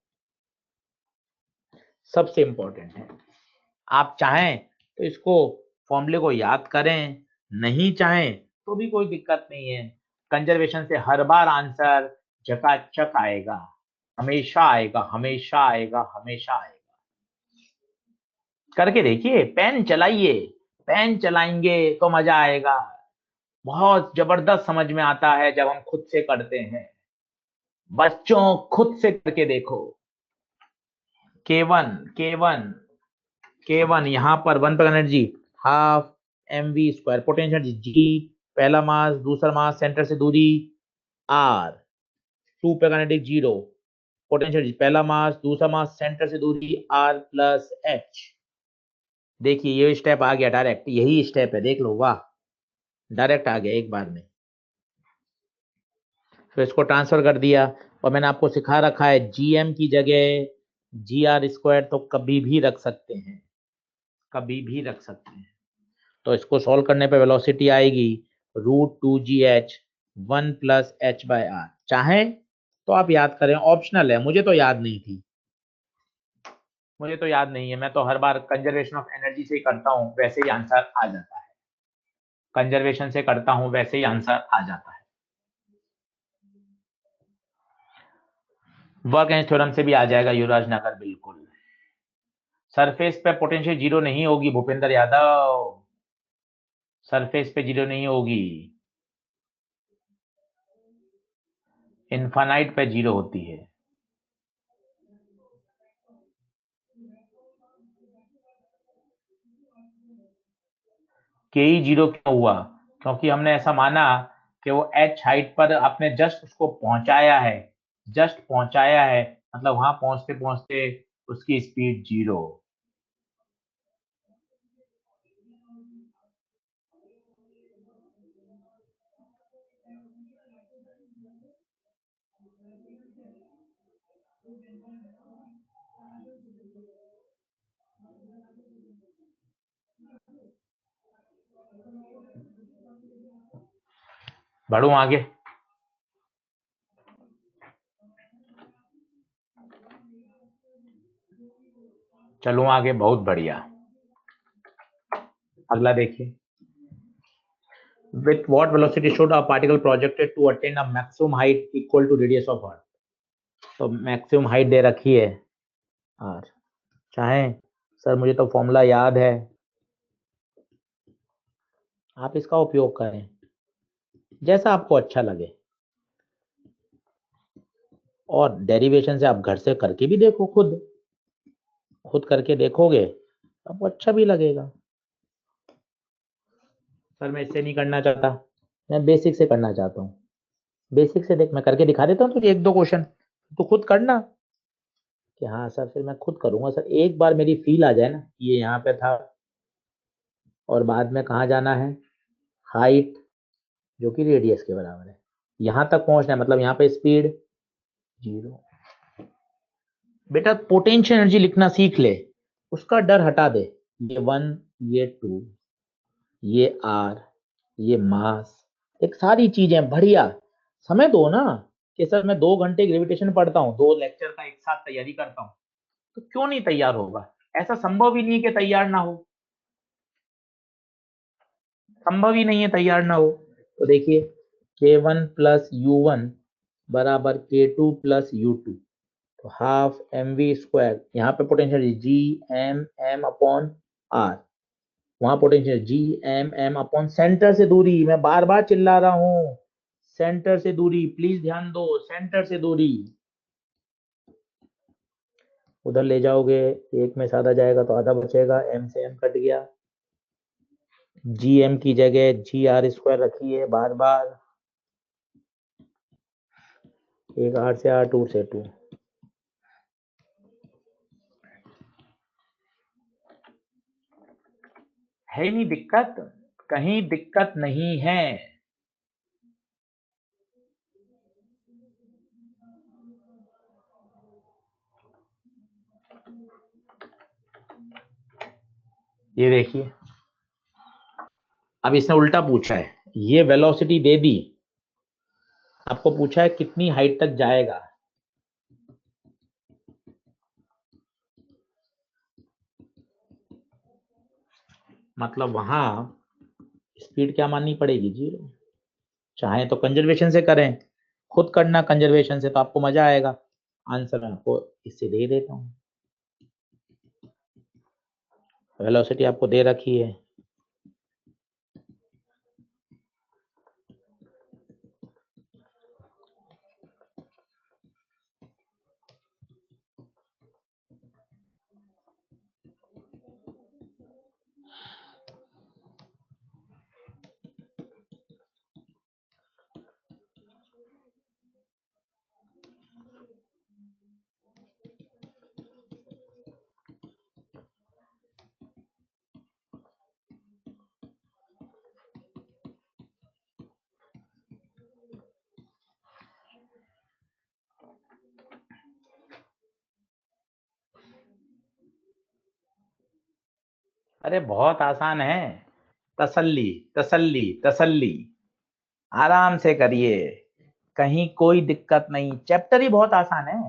सबसे इंपॉर्टेंट है। आप चाहें तो इसको फॉर्मूले को याद करें, नहीं चाहें तो भी कोई दिक्कत नहीं है। कंजर्वेशन से हर बार आंसर चकाचक आएगा, हमेशा आएगा, हमेशा आएगा, हमेशा आएगा। करके देखिए, पेन चलाइए, पेन चलाएंगे तो मजा आएगा। बहुत जबरदस्त समझ में आता है जब हम खुद से करते हैं। बच्चों खुद से करके देखो। K1 K1 K1 यहाँ पर 1 पर एनर्जी हाफ mv², पोटेंशियल जी, पहला मास दूसरा मास सेंटर से दूरी r, 2 पे काइनेटिक 0, पोटेंशियल पहला मास दूसरा मास सेंटर से दूरी r प्लस h। देखिए ये स्टेप आ गया डायरेक्ट, यही स्टेप है, देख लो, वाह, डायरेक्ट आ गया एक बार में। फिर इसको ट्रांसफर कर दिया, और मैंने आपको सिखा रखा है जीएम की जगह GR² तो कभी भी रख सकते हैं, कभी भी रख सकते हैं। तो इसको सॉल्व करने पे वेलोसिटी आएगी √2gh 1 प्लस h/r। चाहे तो आप याद करें, ऑप्शनल है, मुझे तो याद नहीं थी, मुझे तो याद नहीं है, मैं तो हर बार कंजर्वेशन ऑफ एनर्जी से ही करता हूं, वैसे ही आंसर आ जाता है, कंजर्वेशन से करता हूं वैसे ही आंसर आ जाता है। वर्क एंड थ्योरम से भी आ जाएगा युवराज नगर, बिल्कुल। सरफेस पे पोटेंशियल 0 नहीं होगी भूपेंद्र यादव, सरफेस पे 0 नहीं होगी, इनफाइनाइट पे 0 होती है। के 0 क्यों हुआ, क्योंकि हमने ऐसा माना कि वो h हाइट पर आपने जस्ट उसको पहुंचाया है, जस्ट पहुंचाया है, मतलब वहां पहुंचते पहुंचते उसकी स्पीड 0। बढ़ू आगे, चलूं आगे, बहुत बढ़िया। अगला देखिए, with what velocity should a particle projected to attain a maximum height equal to radius of earth। तो मैक्सिमम हाइट दे रखी है r, चाहे सर मुझे तो फॉर्मूला याद है, आप इसका उपयोग करें जैसा आपको अच्छा लगे, और डेरिवेशन से आप घर से करके भी देखो, खुद खुद करके देखोगे आपको अच्छा भी लगेगा। सर मैं इससे नहीं करना चाहता, मैं बेसिक से करना चाहता हूँ। बेसिक से देख, मैं करके दिखा देता हूँ तुझे 1-2 क्वेश्चन, तो खुद करना कि हाँ सर फिर मैं खुद करूंगा सर, एक बार मेरी फील आ जाए ना ये यहाँ पे था, और बाद में कहाँ जाना है, हाइट जो कि रेडियस के बराबर है, यहाँ तक पहुंचना है, मतलब यहाँ पे स्पीड 0। बेटा पोटेंशियल एनर्जी लिखना सीख ले, उसका डर हटा दे, ये 1, ये 2, ये r, ये मास, एक सारी चीजें बढ़िया। समय दो ना, कि सर मैं 2 घंटे ग्रेविटेशन पढ़ता हूँ, 2 लेक्चर का एक साथ तैयारी करता हूँ, तो क्यों नहीं तैयार होगा, ऐसा संभव ही नहीं है कि तैयार ना हो, संभव ही नहीं है तैयार ना हो। तो देखिए K1 प्लस U1 बराबर K2 प्लस U2, तो हाफ mv², यहाँ पे potential G M M upon R, वहां potential G M M upon centre से दूरी, मैं बार बार चिल्ला रहा हूं, सेंटर से दूरी, प्लीज ध्यान दो, सेंटर से दूरी। उधर ले जाओगे एक में साधा जाएगा तो आधा बचेगा, एम से एम कट गया, जी एम की जगह GR² रखिए बार बार, एक R से R, 2 से 2। है नहीं दिक्कत, कहीं दिक्कत नहीं है। ये देखिए, अब इसने उल्टा पूछा है, ये वेलोसिटी दे दी, आपको पूछा है कितनी हाइट तक जाएगा। मतलब वहां स्पीड क्या माननी पड़ेगी, 0। चाहे तो कंजर्वेशन से करें, खुद करना कंजर्वेशन से तो आपको मजा आएगा। आंसर मैं आपको इससे दे देता हूँ। वेलोसिटी आपको दे रखी है, अरे बहुत आसान है। तसल्ली तसल्ली तसल्ली, आराम से करिए, कहीं कोई दिक्कत नहीं, चैप्टर ही बहुत आसान है।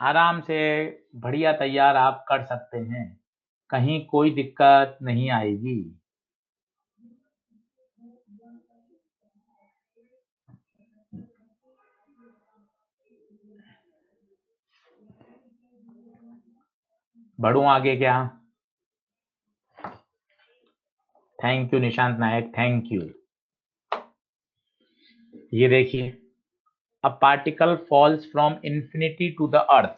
आराम से बढ़िया तैयार आप कर सकते हैं, कहीं कोई दिक्कत नहीं आएगी। बढ़ू आगे क्या? Thank you Nishant Nayak, thank you. ये देखिए, a particle falls from infinity to the earth,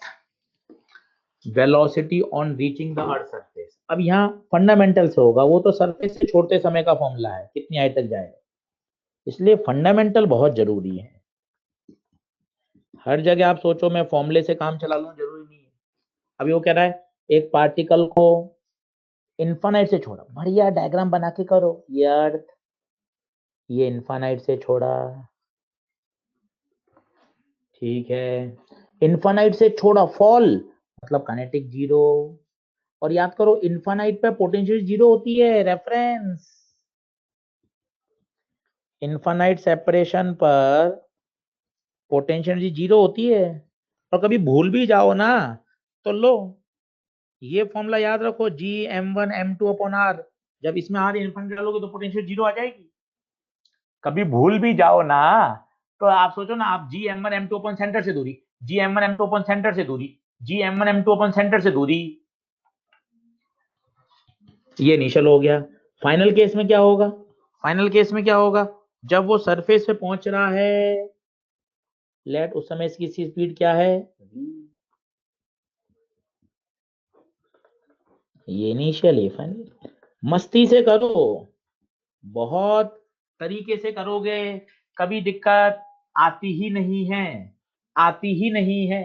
velocity on reaching the earth surface. अब यहाँ फंडामेंटल से होगा, वो तो सरफेस से छोड़ते समय का फॉर्मूला है, कितनी हाइट तक जाएगा, इसलिए फंडामेंटल बहुत जरूरी है। हर जगह आप सोचो मैं फॉर्मूले से काम चला लूं, जरूरी नहीं है। अभी वो कह रहा है एक पार्टिकल को इन्फानाइट से छोड़ा, बढ़िया डायग्राम बना के करो। ये अर्थ, ये इन्फानाइट से छोड़ा, ठीक है, इन्फानाइट से छोड़ा, फॉल मतलब काइनेटिक 0। और याद करो इन्फानाइट पे पोटेंशियल 0 होती है, रेफरेंस। इन्फानाइट सेपरेशन पर पोटेंशियल एनर्जी 0 होती है। और कभी भूल भी जाओ ना, तो लो ये फॉर्मूला याद रखो, G m1m2/r। जब इसमें r इन्फिनिटी डालोगे तो पोटेंशियल 0 आ जाएगी। कभी भूल भी जाओ ना, तो आप सोचो ना, आप G m1m2 अपन सेंटर से दूरी, G m1m2 अपन सेंटर से दूरी, G m1m2 अपन सेंटर से दूरी, ये इनिशियल हो गया। फाइनल केस में क्या होगा? फाइनल केस में क्या होगा? जब वो सरफेस पे पहुंच रहा है लेट, उस समय इसकी स्पीड क्या है? ये इनिशियल, ये फाइनल। मस्ती से करो, बहुत तरीके से करोगे, कभी दिक्कत आती ही नहीं है, आती ही नहीं है।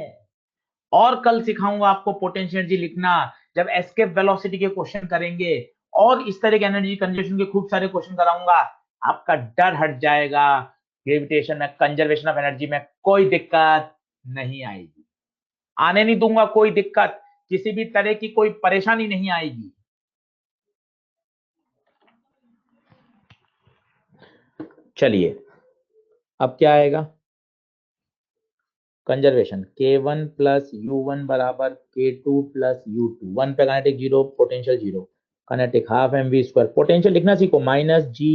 और कल सिखाऊंगा आपको पोटेंशियल एनर्जी लिखना, जब एस्केप वेलोसिटी के क्वेश्चन करेंगे, और इस तरह के एनर्जी कंजर्वेशन के खूब सारे क्वेश्चन कराऊंगा, आपका डर हट जाएगा। ग्रेविटेशन में, कंजर्वेशन ऑफ एनर्जी में कोई दिक्कत नहीं आएगी, आने नहीं दूंगा कोई दिक्कत, किसी भी तरह की कोई परेशानी नहीं आएगी। चलिए, अब क्या आएगा? कंजर्वेशन K1 प्लस U1 बराबर K2 प्लस U2। 1 पे kinetic 0, potential 0, kinetic half mv²। Potential लिखना सीखो, माइनस G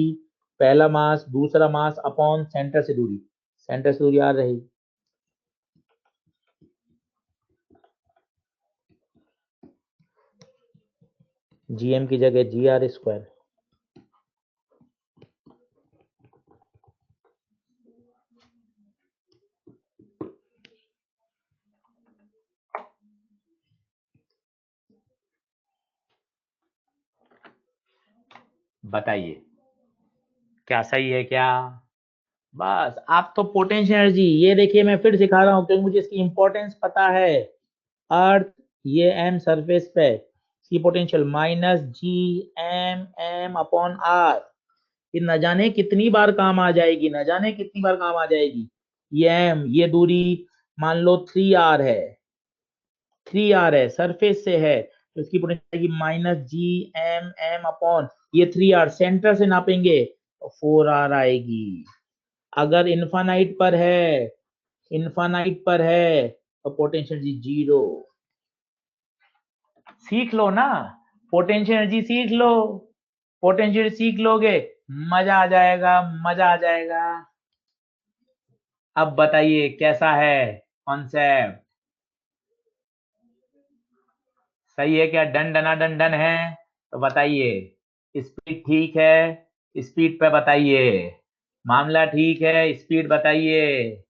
पहला मास, दूसरा मास अपॉन सेंटर से दूरी, सेंटर से दूरी आ रही, GM की जगह GR²। बताइए क्या सही है क्या? बस आप तो पोटेंशियल एनर्जी, ये देखिए मैं फिर सिखा रहा हूँ क्योंकि मुझे इसकी इंपॉर्टेंस पता है। अर्थ, ये एम सरफेस पे, इसकी potential minus G M M upon R. ये न जाने कितनी बार काम आ जाएगी, न जाने कितनी बार काम आ जाएगी। ये एम, ये दूरी मान लो 3r है, 3r है, सरफेस से है, तो इसकी पोटेंशियल आएगी minus G M M upon ये 3r, सेंटर से नापेंगे तो 4r आएगी। अगर इन्फानाइट पर है, इन्फानाइट पर है तो पोटेंशियल एनर्जी जीरो। सीख लो ना, पोटेंशियल एनर्जी सीख लो, पोटेंशियल सीख लोगे, मजा आ जाएगा, मजा आ जाएगा। अब बताइए कैसा है कॉन्सेप्ट, सही है क्या? डन डना डन डन है तो बताइए। स्पीड ठीक है, स्पीड पे बताइए। मामला ठीक है, स्पीड बताइए।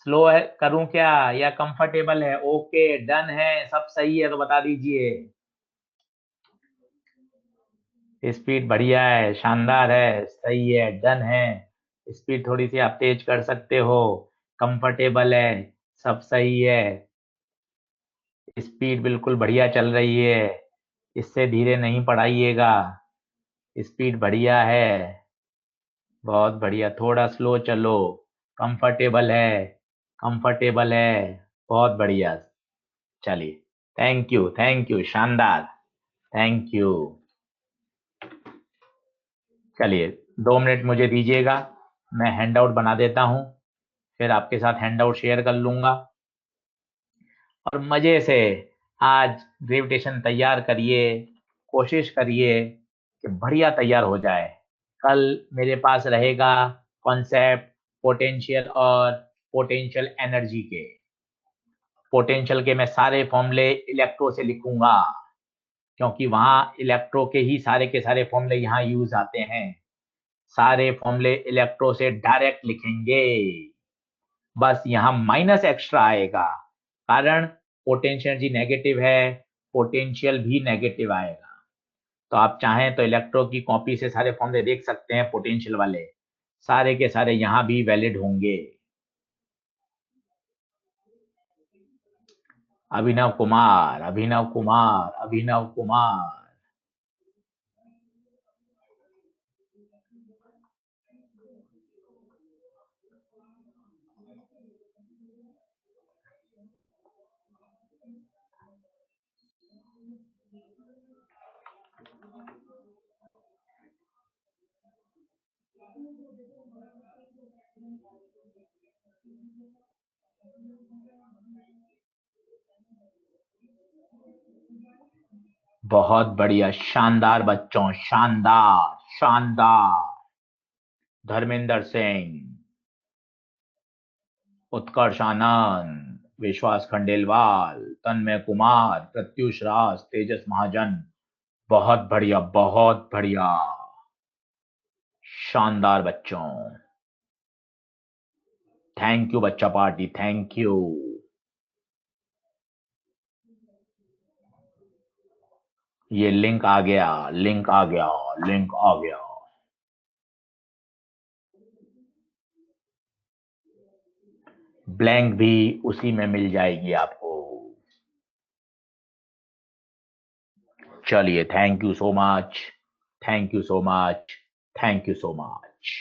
स्लो है करूं क्या या कंफर्टेबल है? ओके डन है, सब सही है तो बता दीजिए। स्पीड बढ़िया है, शानदार है, सही है, डन है। स्पीड थोड़ी सी आप तेज कर सकते हो, कंफर्टेबल है, सब सही है। स्पीड बिल्कुल बढ़िया चल रही है, इससे धीरे नहीं पढ़ाइएगा। स्पीड बढ़िया है, बहुत बढ़िया, थोड़ा स्लो चलो। कंफर्टेबल है, कंफर्टेबल है, बहुत बढ़िया। चलिए, थैंक यू, शानदार, थैंक यू। चलिए 2 मिनट मुझे दीजिएगा, मैं हैंड आउट बना देता हूँ, फिर आपके साथ हैंड आउट शेयर कर लूंगा। और मजे से आज ग्रेविटेशन तैयार करिए, कोशिश करिए कि बढ़िया तैयार हो जाए। कल मेरे पास रहेगा कॉन्सेप्ट पोटेंशियल और पोटेंशियल एनर्जी के। पोटेंशियल के मैं सारे फॉर्मूले इलेक्ट्रो से लिखूंगा, क्योंकि वहां इलेक्ट्रो के ही सारे के सारे फॉर्मूले यहाँ यूज आते हैं। सारे फॉर्मूले इलेक्ट्रो से डायरेक्ट लिखेंगे, बस यहाँ माइनस एक्स्ट्रा आएगा, कारण पोटेंशियल एनर्जी नेगेटिव है, पोटेंशियल भी नेगेटिव आएगा। तो आप चाहें तो इलेक्ट्रो की कॉपी से सारे फॉर्मूले देख सकते हैं, पोटेंशियल वाले सारे के सारे यहाँ भी वैलिड होंगे। अभिनव कुमार, अभिनव कुमार, अभिनव कुमार। बहुत बढ़िया, शानदार बच्चों, शानदार, शानदार। धर्मेंद्र सिंह, उत्कर्ष आनंद, विश्वास खंडेलवाल, तन्मय कुमार, प्रत्युष राज, तेजस महाजन। बहुत बढ़िया, बहुत बढ़िया, शानदार बच्चों। थैंक यू बच्चा पार्टी, थैंक यू। ये लिंक आ गया, लिंक आ गया, लिंक आ गया। ब्लैंक भी उसी में मिल जाएगी आपको। चलिए, thank you so much, thank you so much, thank you so much.